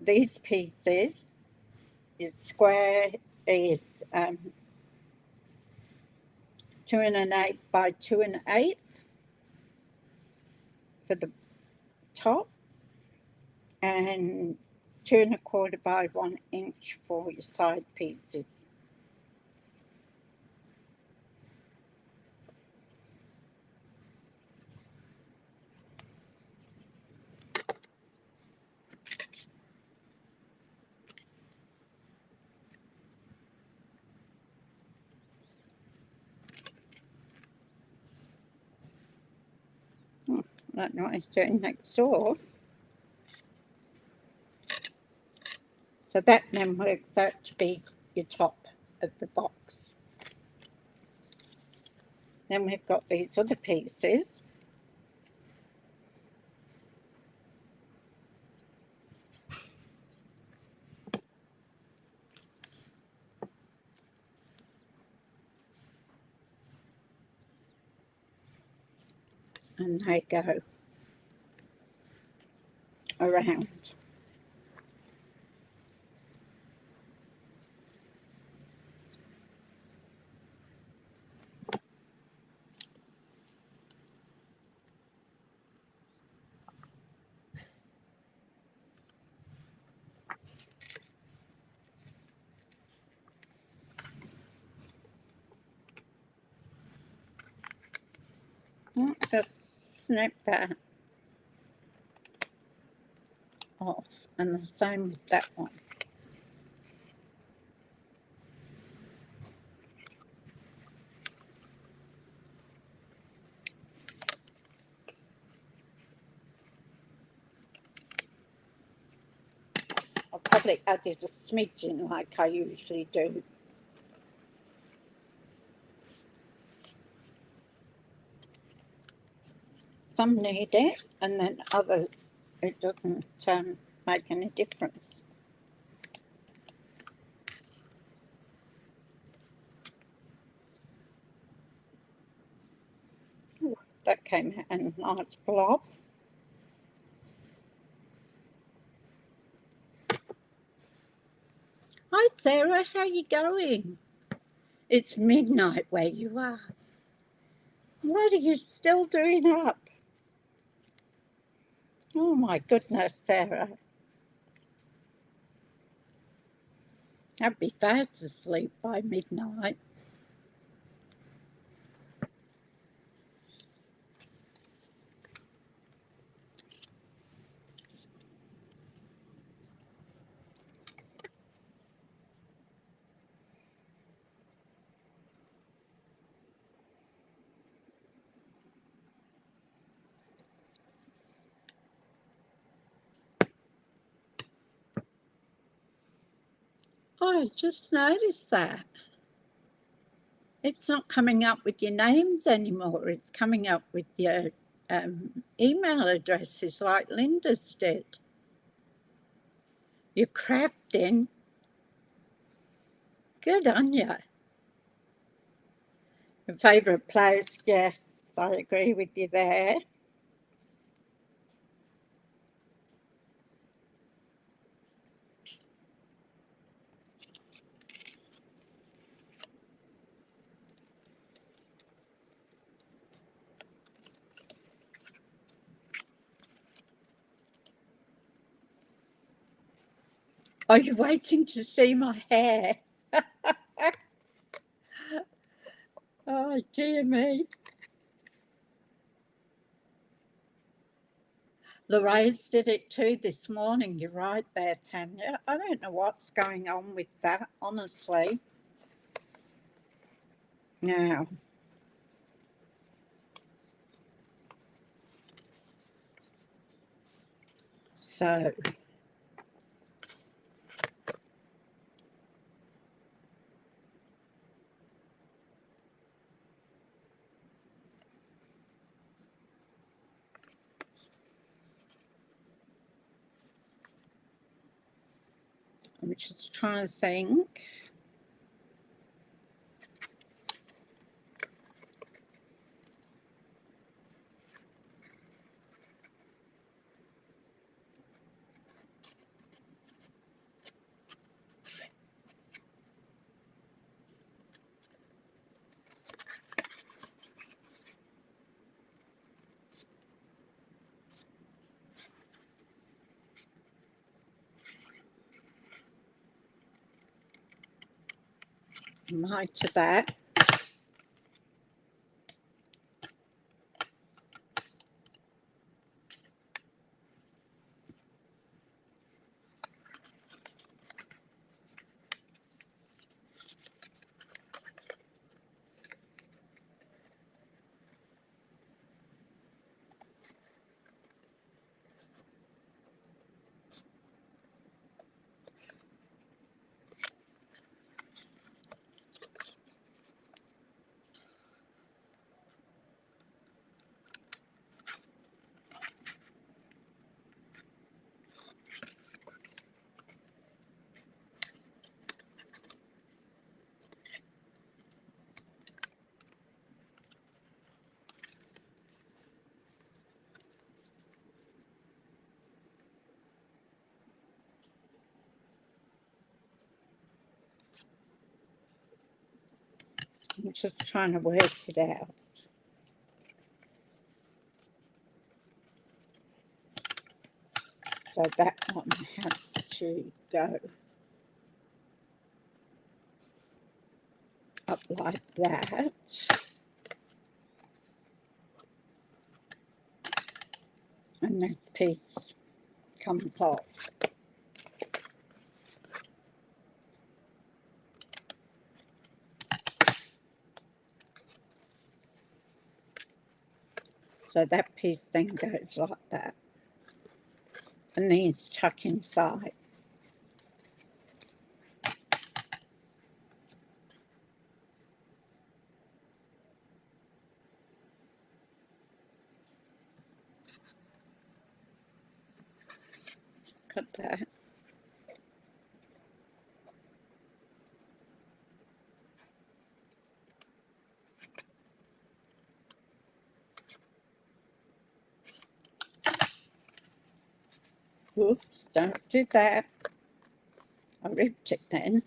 These pieces is square, is 2 1/8 by 2 1/8 for the top, and 2 1/4 by 1 inch for your side pieces. I don't know what he's doing next door. So that then works out to be your top of the box. Then we've got these other pieces. And they go around. Just snip that off, and the same with that one. I'll probably add it a smidgen like I usually do. Some need it, and then others, it doesn't make any difference. Ooh, that came out in a nice blob. Hi Sarah, how you going? It's midnight where you are. What are you still doing up? Oh my goodness, Sarah. I'd be fast asleep by midnight. I just noticed that. It's not coming up with your names anymore. It's coming up with your email addresses like Linda's did. You're crafting. Good on you. Your favourite place, yes, I agree with you there. Are you waiting to see my hair? Oh, dear me. Louise did it too this morning. You're right there, Tanya. I don't know what's going on with that, honestly. Now, so I'm just trying to think. Might to that. I'm just trying to work it out. So that one has to go up like that. And that piece comes off. So that piece then goes like that. And these tuck inside. Cut that. Oops, don't do that. I ripped it then.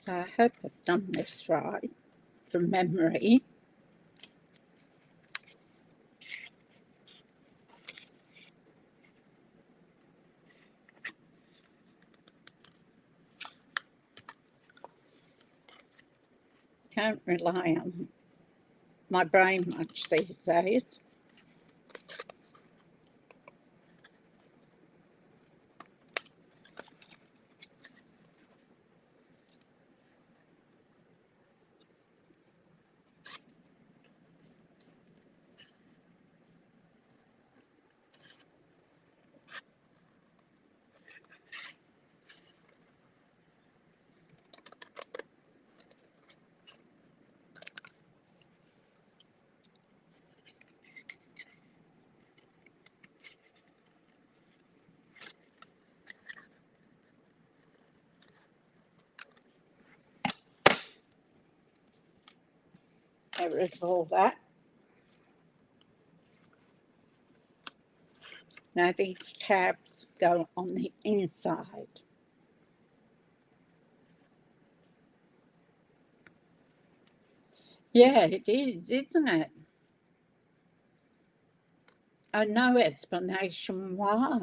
So I hope I've done this right from memory. Can't rely on my brain much these days. Get rid of all that. Now these tabs go on the inside. Yeah, it is, isn't it? No explanation why.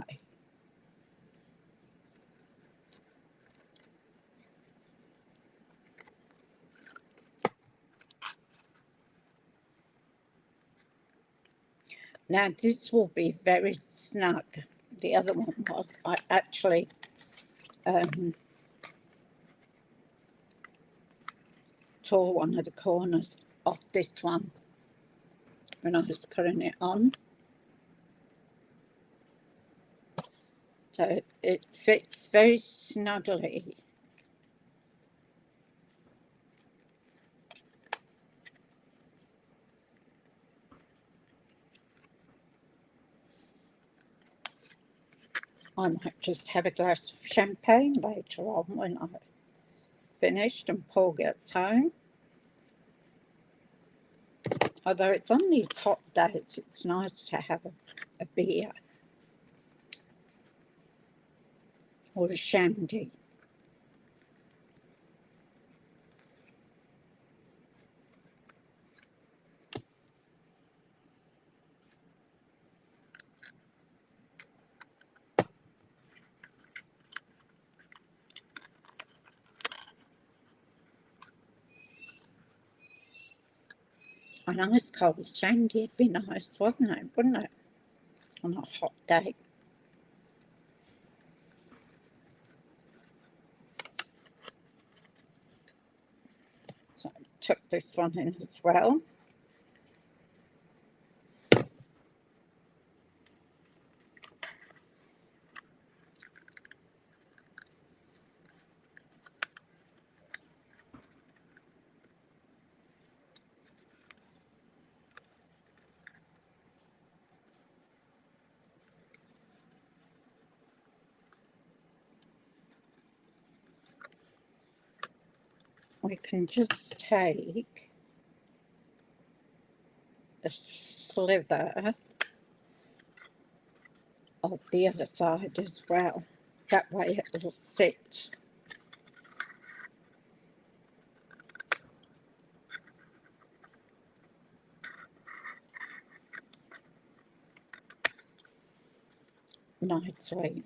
Now this will be very snug. The other one was, I actually tore one of the corners off this one when I was putting it on. So it fits very snugly. I might just have a glass of champagne later on when I've finished and Paul gets home. Although it's on these hot days, it's nice to have a beer or a shandy. A nice cold shandy would be nice, wouldn't it? On a hot day. So I took this one in as well. We can just take a slither of the other side as well. That way it will sit. Nicely.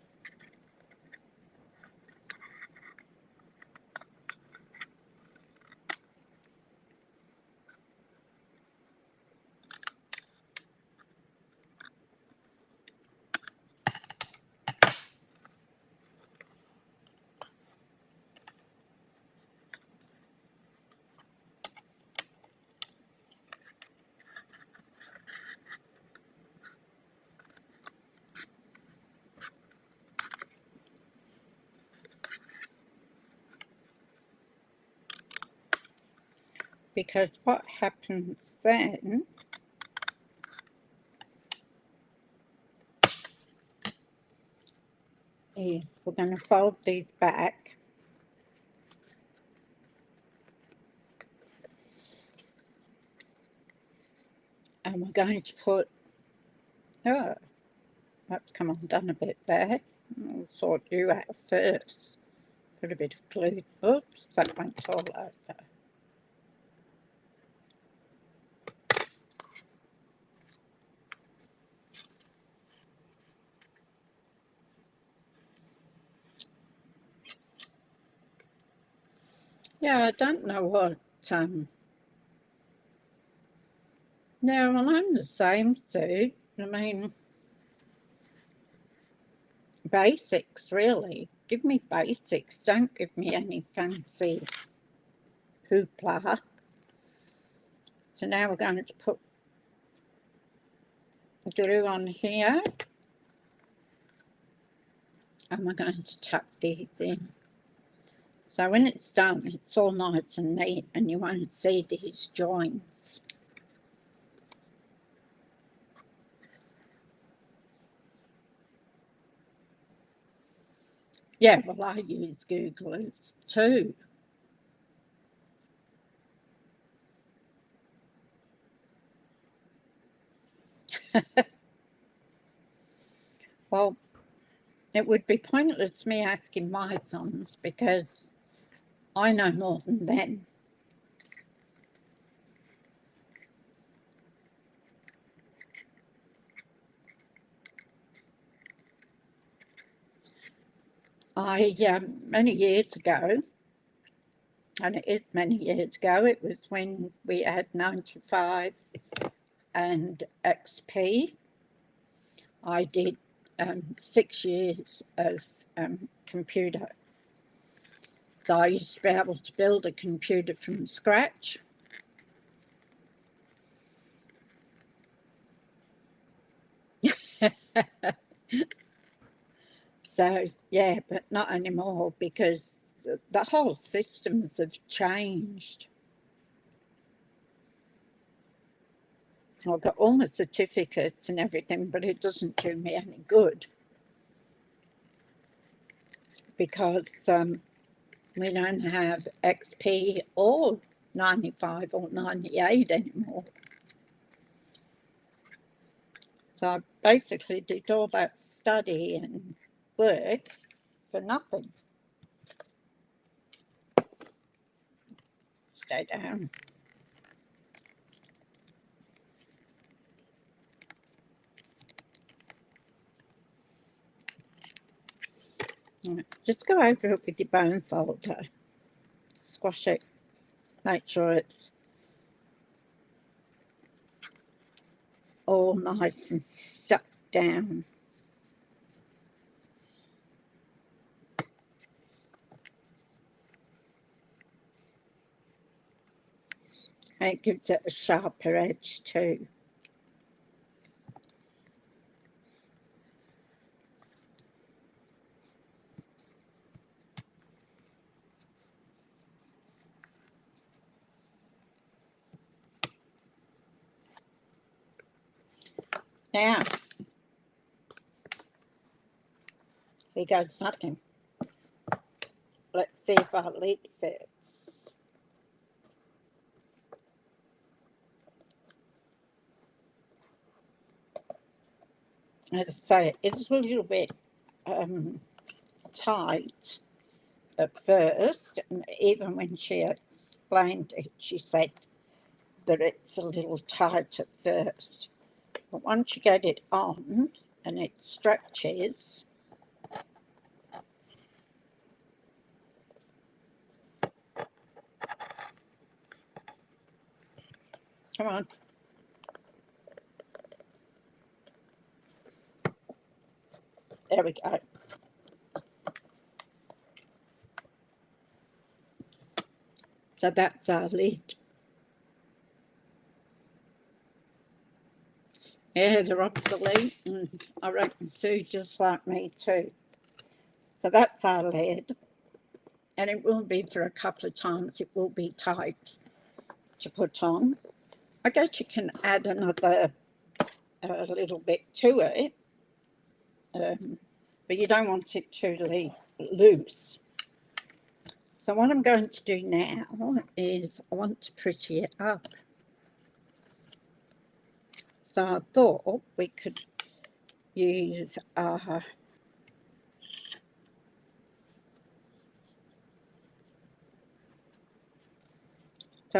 Because what happens then is we're going to fold these back. And we're going to put, oh, that's come undone a bit there. I'll sort you out first. Put a bit of glue. Oops, that went all over. Yeah, I don't know what, no, well, I'm the same, Sue. I mean, basics, really. Give me basics. Don't give me any fancy hoopla. So now we're going to put glue on here. And we're going to tuck these in. So when it's done, it's all nice and neat and you won't see these joints. Yeah, well, I use Google too. Well, it would be pointless me asking my sons because I know more than them. Many years ago, and it is many years ago, it was when we had 95 and XP. I did 6 years of computer. So I used to be able to build a computer from scratch. So, yeah, but not anymore because the whole systems have changed. I've got all my certificates and everything, but it doesn't do me any good because we don't have XP or 95 or 98 anymore. So I basically did all that study and work for nothing. Stay down. Just go over it with your bone folder. Squash it. Make sure it's all nice and stuck down. And it gives it a sharper edge too. Now, here goes nothing. Let's see if our lid fits. As I say, it's a little bit tight at first, and even when she explained it, she said that it's a little tight at first. But once you get it on and it stretches, come on. There we go. So that's our lid. Yeah, they're obsolete, and I reckon Sue just like me too. So that's our lid, and it will be for a couple of times. It will be tight to put on. I guess you can add another little bit to it, but you don't want it too loose. So what I'm going to do now is I want to pretty it up. So I thought we could use so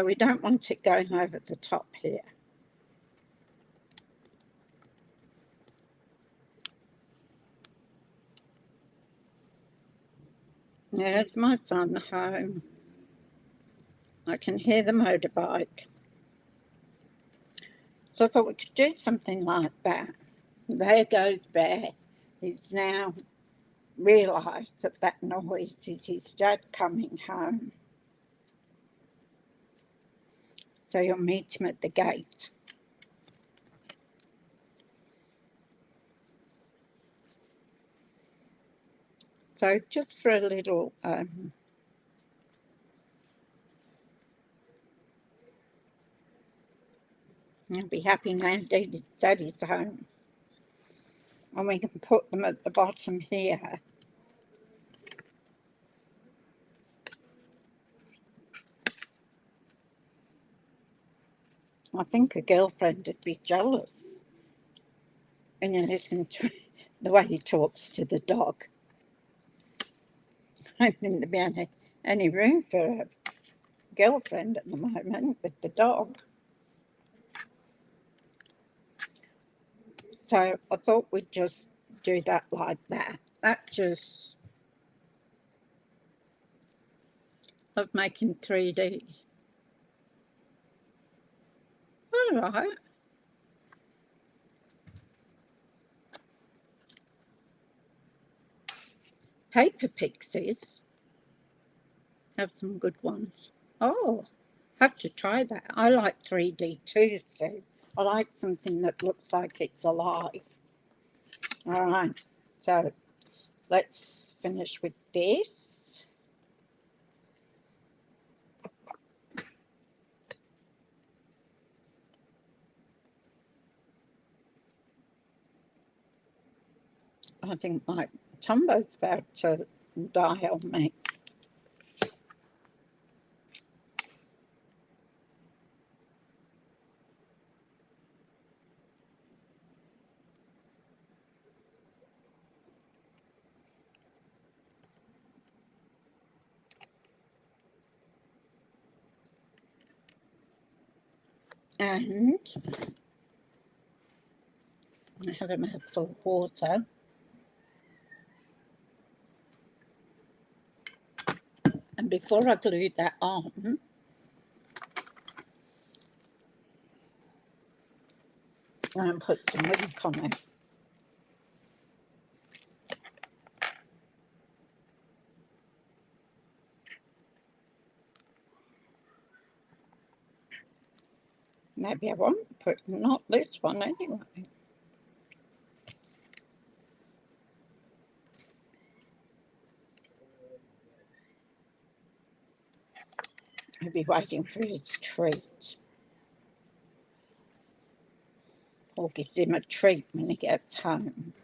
we don't want it going over the top here. There's my son home. I can hear the motorbike. So I thought we could do something like that. There goes Bear. He's now realised that that noise is his dad coming home. So you'll meet him at the gate. So just for a little I'll be happy now Daddy's home. And we can put them at the bottom here. I think a girlfriend would be jealous when you listen to it. the way he talks to the dog. I don't think there'd be any room for a girlfriend at the moment with the dog. So I thought we'd just do that like that. That just of making 3D. All right. Paper pixies have some good ones. Oh, have to try that. I like 3D too, so I like something that looks like it's alive. All right, so let's finish with this. I think my Tumbo's about to die on me. And I have a mouthful of water. And before I glue that on, I'm going to put some ink on it. Maybe I won't put, not this one anyway. I'll be waiting for his treat. Paul gives him a treat when he gets home.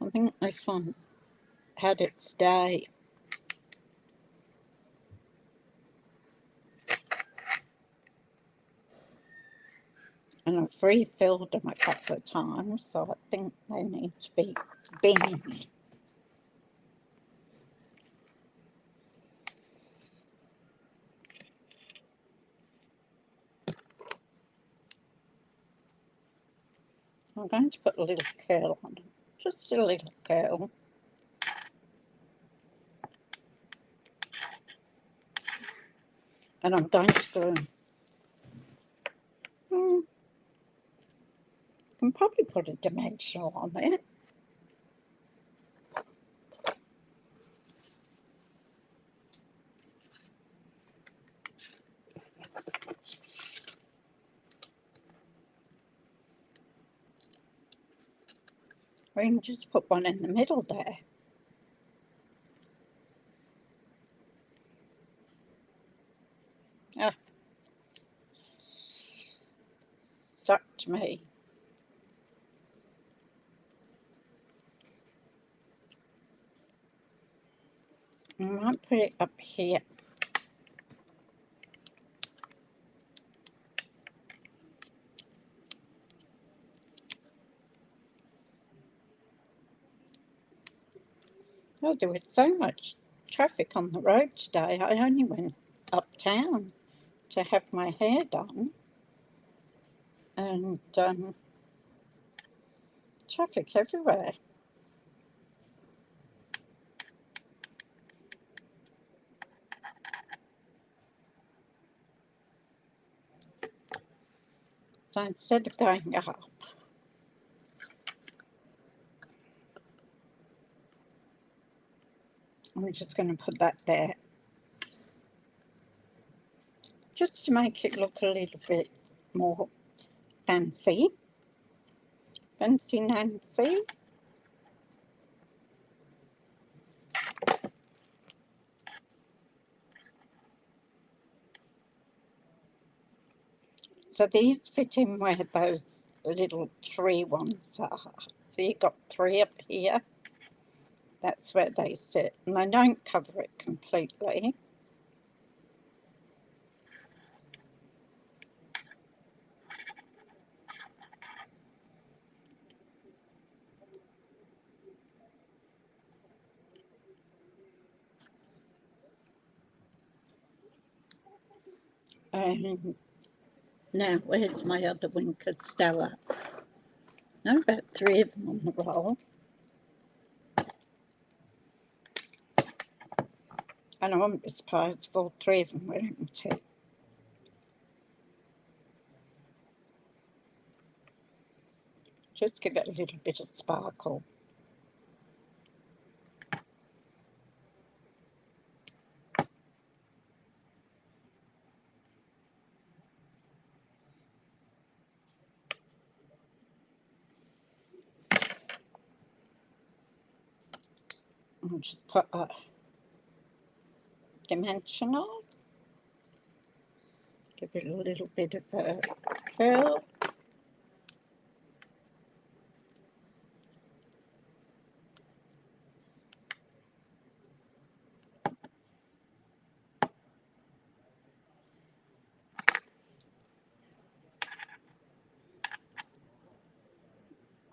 I think this one's had its day. And I've refilled them a couple of times, so I think they need to be binned. I'm going to put a little curl on it, just a little curl. And I'm going to go, I can probably put a dimensional on it. We can just put one in the middle there. Ah, stuck to me. I might put it up here. Oh, there was so much traffic on the road today. I only went uptown to have my hair done. And traffic everywhere. So instead of going up, I'm just going to put that there, just to make it look a little bit more fancy. Fancy Nancy. So these fit in where those little tree ones are. So you've got 3 up here. That's where they sit. And they don't cover it completely. And now, where's my other Winker Stella? There are about 3 of them on the roll. And I wouldn't be surprised if all 3 of them were empty. Just give it a little bit of sparkle. I'll just put a dimensional. Give it a little bit of a curl.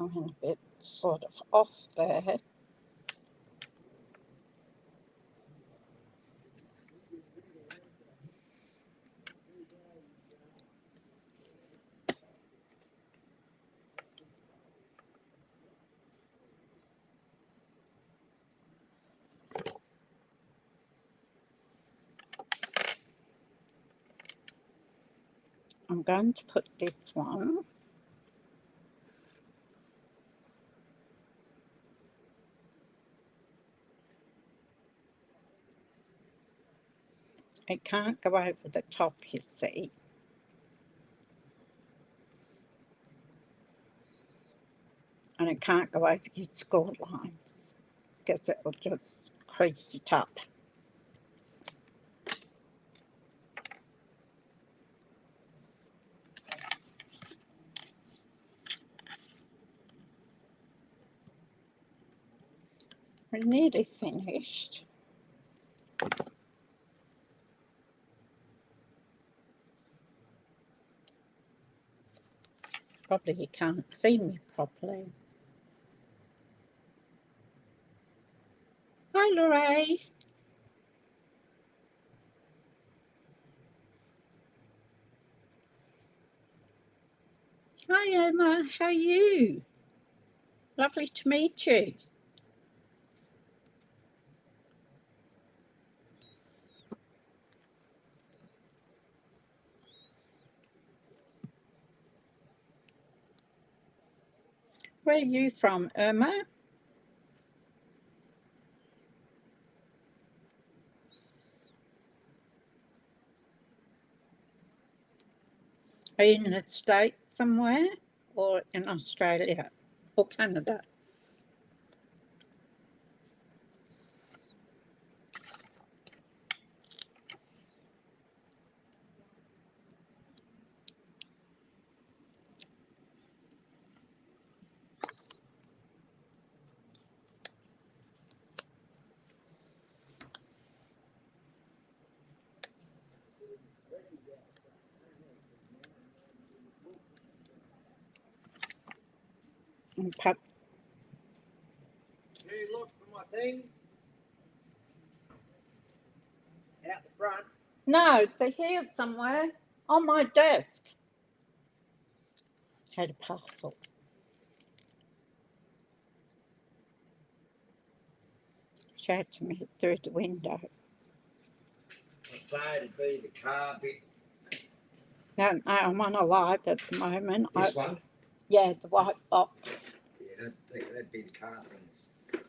I'm a bit sort of off there. I'm going to put this one it can't go over the top, you see. And it can't go over your score lines because it will just crease it up. We're nearly finished. Probably you can't see me properly. Hi, Lorraine. Hi, Emma. How are you? Lovely to meet you. Where are you from, Emma? Are you in the States somewhere or in Australia or Canada? And Can you look for my things? Out the front? no, they're here somewhere on my desk. Had a parcel. Showed to me through the window. I'd say it'd be the carpet. No, I'm on a live at the moment. This one? Yeah, the white box. Yeah, that'd be the car things.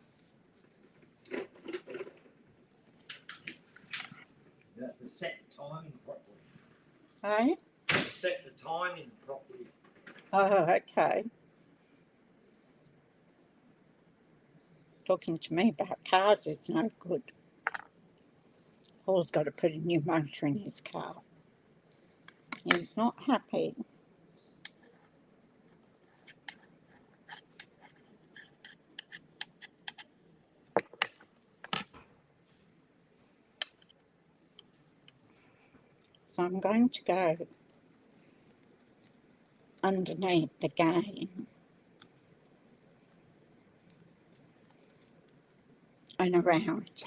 That's to set the timing properly. Hey? To set the timing properly. Oh, okay. Talking to me about cars is no good. Paul's got to put a new motor in his car. He's not happy. So I'm going to go underneath the game and around.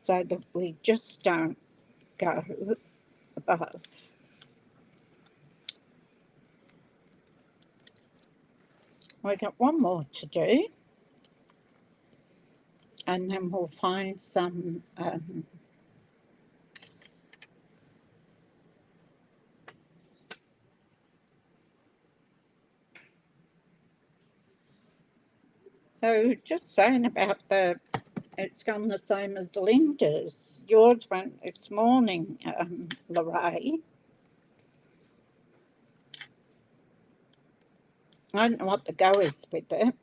so that we just don't go above. We've got one more to do, and then we'll find some so just saying about it's gone the same as Linda's. Yours went this morning, Lorraine. I don't know what the go is with it.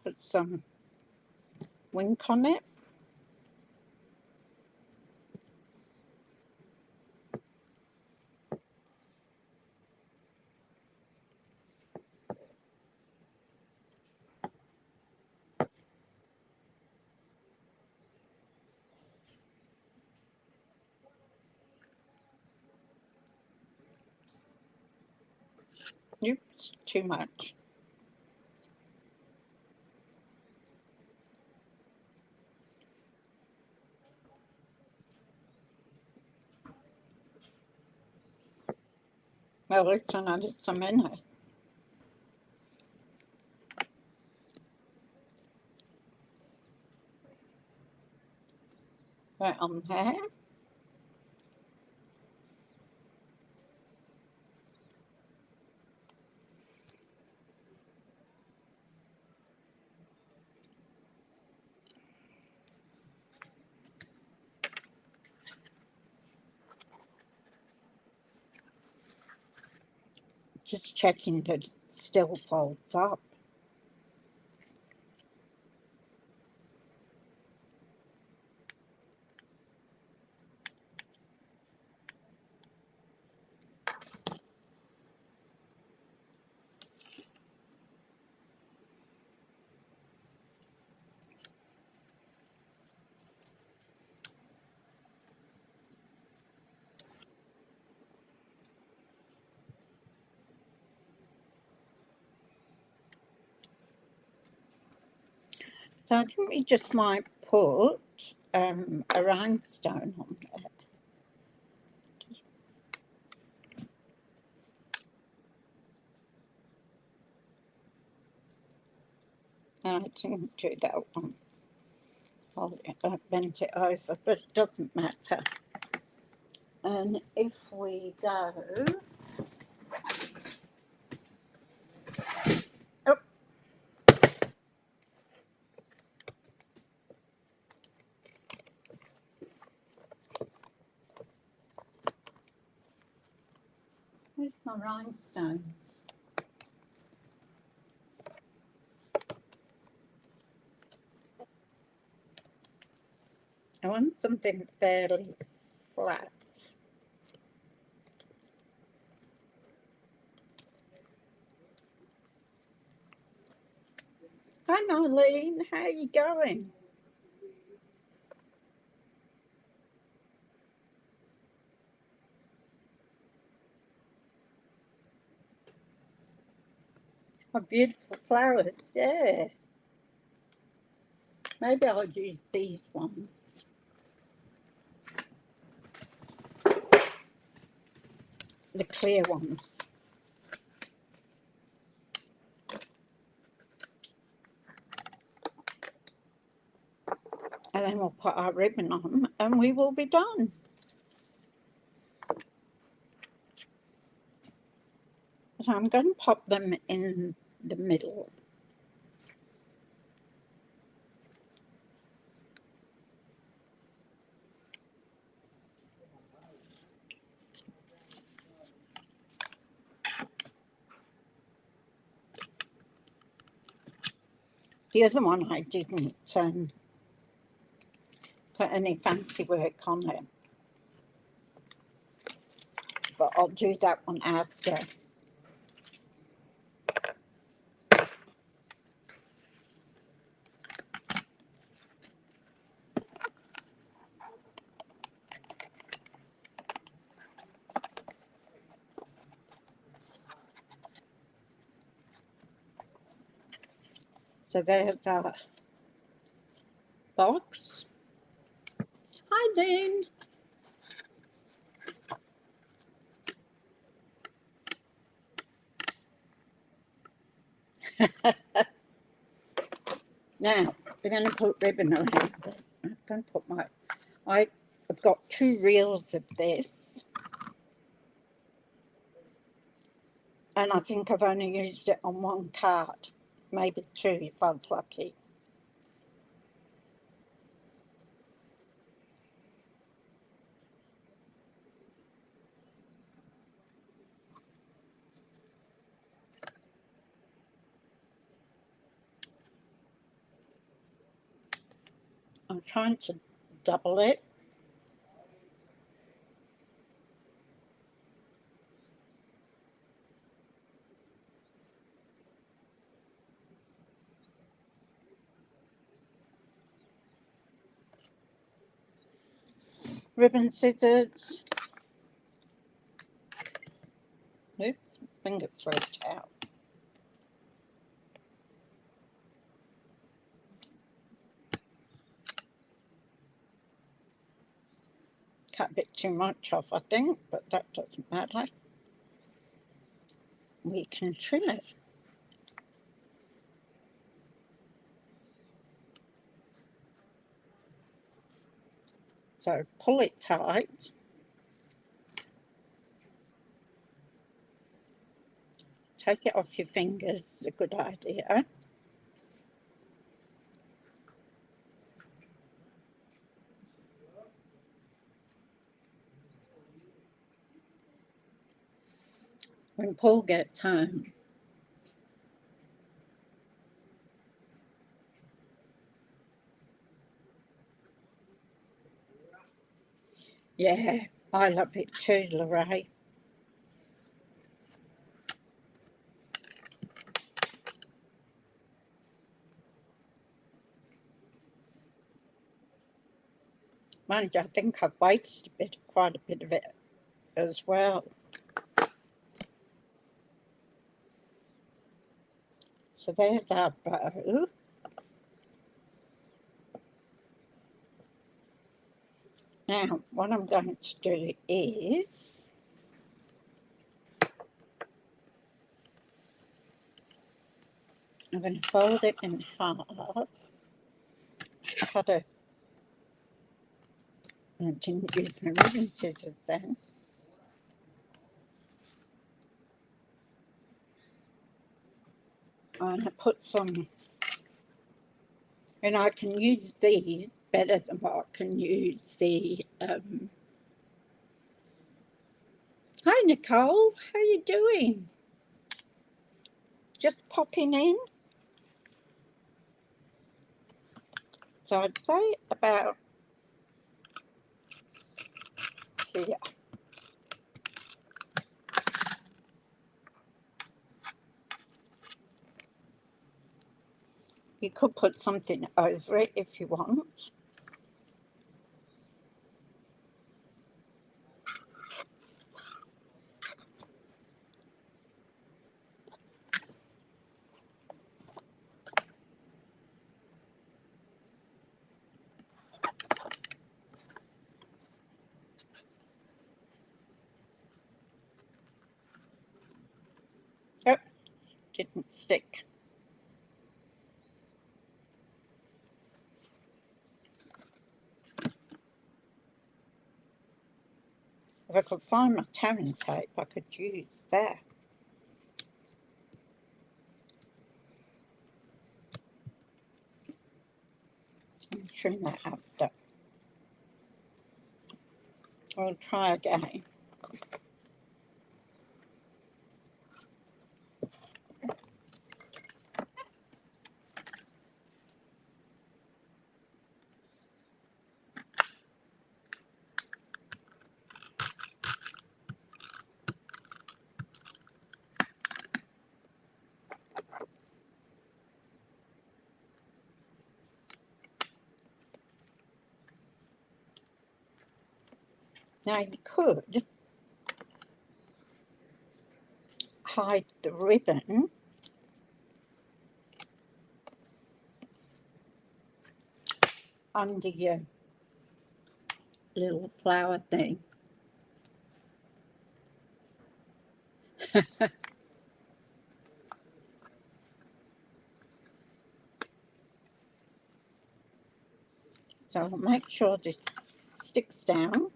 Put some wink on it. Oops, too much. Well, it's another some in it. Right on there. Just checking that it still folds up. So I think we just might put a rhinestone on there. I didn't do that one. I bent it over, but it doesn't matter. And if we go... Oh. Where's my rhinestones? I want something fairly flat. Hi, Marlene. How are you going? Oh, beautiful flowers. Yeah. Maybe I'll use these ones. The clear ones. And then we'll put our ribbon on and we will be done. So I'm going to pop them in the middle. The other one I didn't put any fancy work on it. But I'll do that one after. So there's our box. Hi, Lynn. Now, we're going to put ribbon around it. I'm going to put I've got 2 reels of this. And I think I've only used it on 1 card. Maybe 2 if I was lucky. I'm trying to double it. Ribbon scissors. Oops, finger slipped out. Cut a bit too much off, I think, but that doesn't matter. We can trim it. So pull it tight. Take it off your fingers, is a good idea. When Paul gets home, yeah, I love it too, Lorraine. Mind you, I think I've wasted quite a bit of it as well. So there's our bow. Now, what I'm going to do is I'm going to fold it in half, cut it. I didn't use my ribbon scissors then. I'm going to put some, and I can use these better than what I can use the, Hi Nicole, how you doing? Just popping in. So I'd say about here. You could put something over it if you want. Oh, didn't stick. If I could find my tearing tape, I could use that. And trim that after. I'll try again. Now you could hide the ribbon under your little flower thing. So I'll make sure this sticks down.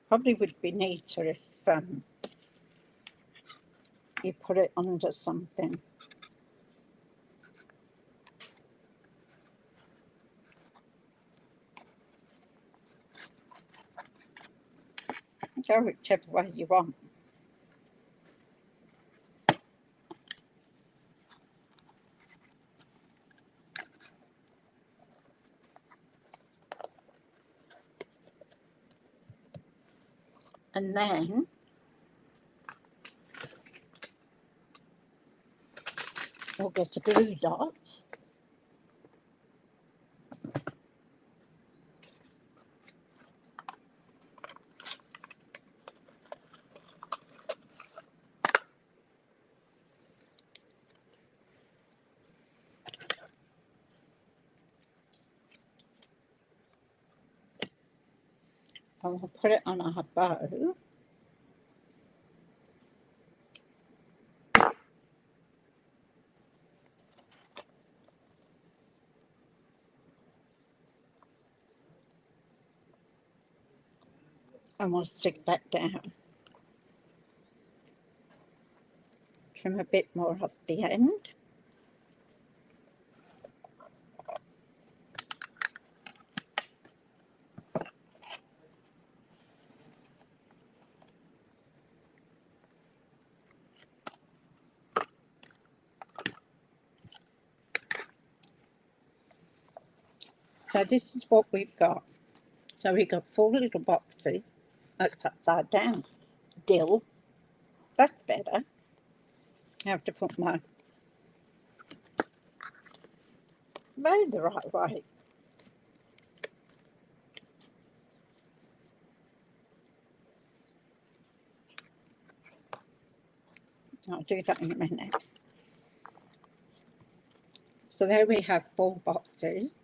Probably would be neater if you put it under something. Go whichever way you want. And then we'll get a glue dot. And we'll put it on our bow. And we'll stick that down. Trim a bit more off the end. So this is what we've got. So we've got 4 little boxes. That's upside down. Dill. That's better. I have to put my bow the right way. I'll do that in a minute. So there we have 4 boxes.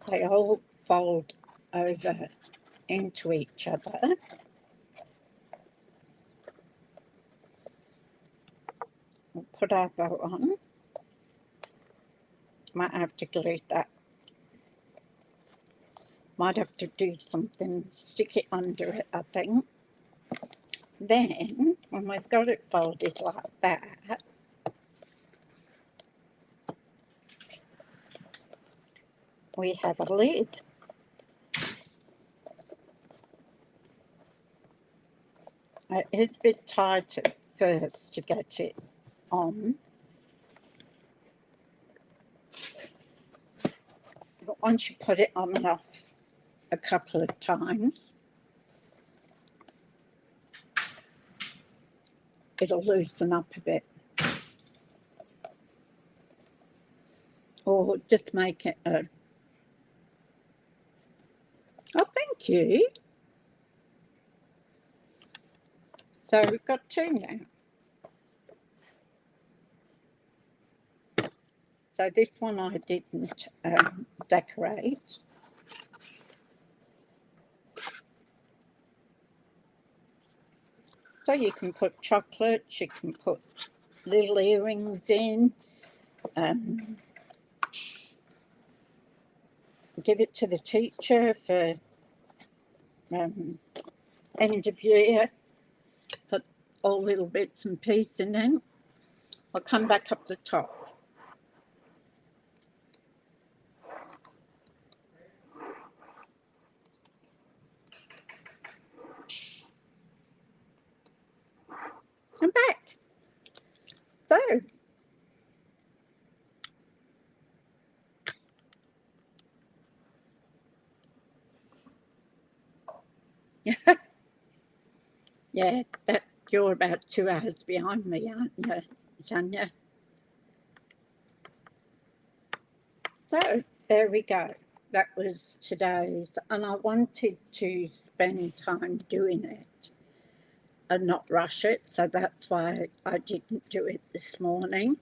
They all fold over into each other. We'll put our bow on. Might have to glue that. Might have to do something, stick it under it, I think. Then, when we've got it folded like that, we have a lid. It's a bit tight at first to get it on. But once you put it on and off a couple of times, it'll loosen up a bit. Or just make it a... Oh, thank you. So we've got 2 now. So this one I didn't decorate. So you can put chocolates, you can put little earrings in, give it to the teacher for end of year, put all little bits and pieces in then. I'll come back up the top. I'm back. So, yeah, that you're about 2 hours behind me, aren't you, Tanya? So, there we go. that was today's, and I wanted to spend time doing it and not rush it, so that's why I didn't do it this morning.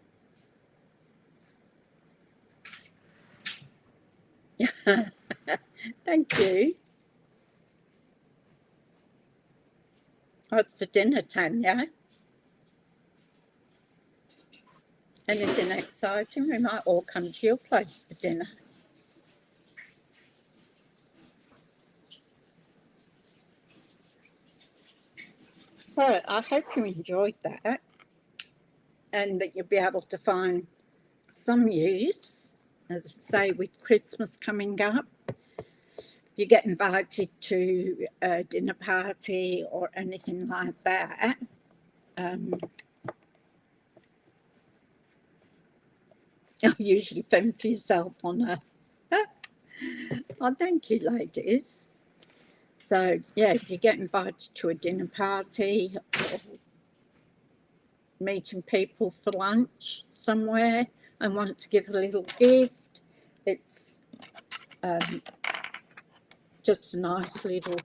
Thank you. What's for dinner, Tanya? Anything exciting? We might all come to your place for dinner. So I hope you enjoyed that and that you'll be able to find some use, as I say, with Christmas coming up. If you get invited to a dinner party or anything like that, I usually fend for yourself on a. Oh, thank you, ladies. So, yeah, if you get invited to a dinner party or meeting people for lunch somewhere and want to give a little gift, it's just a nice little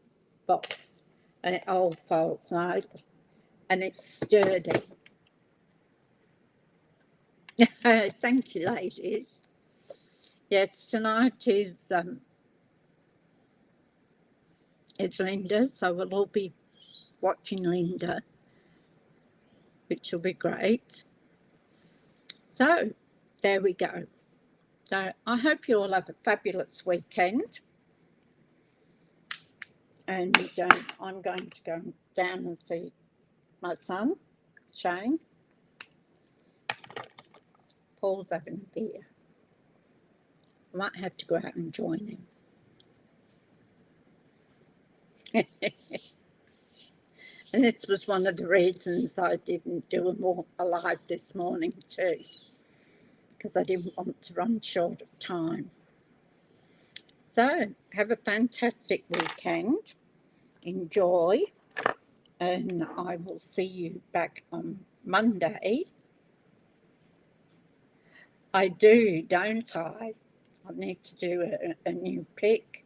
box, and it all folds out and it's sturdy. Thank you, ladies. Yes, tonight is it's Linda, so we'll all be watching Linda, which will be great. So there we go. So I hope you all have a fabulous weekend, and I'm going to go down and see my son, Shane. Paul's having a beer. I might have to go out and join him. And this was one of the reasons I didn't do a live this morning too, because I didn't want to run short of time. So have a fantastic weekend. Enjoy. And I will see you back on Monday. I do, don't I? I need to do a new pick.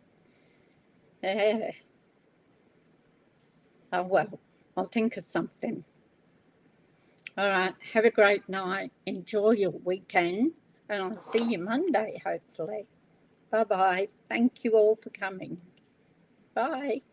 Yeah. Oh, well, I'll think of something. All right, have a great night. Enjoy your weekend, and I'll see you Monday, hopefully. Bye-bye. Thank you all for coming. Bye.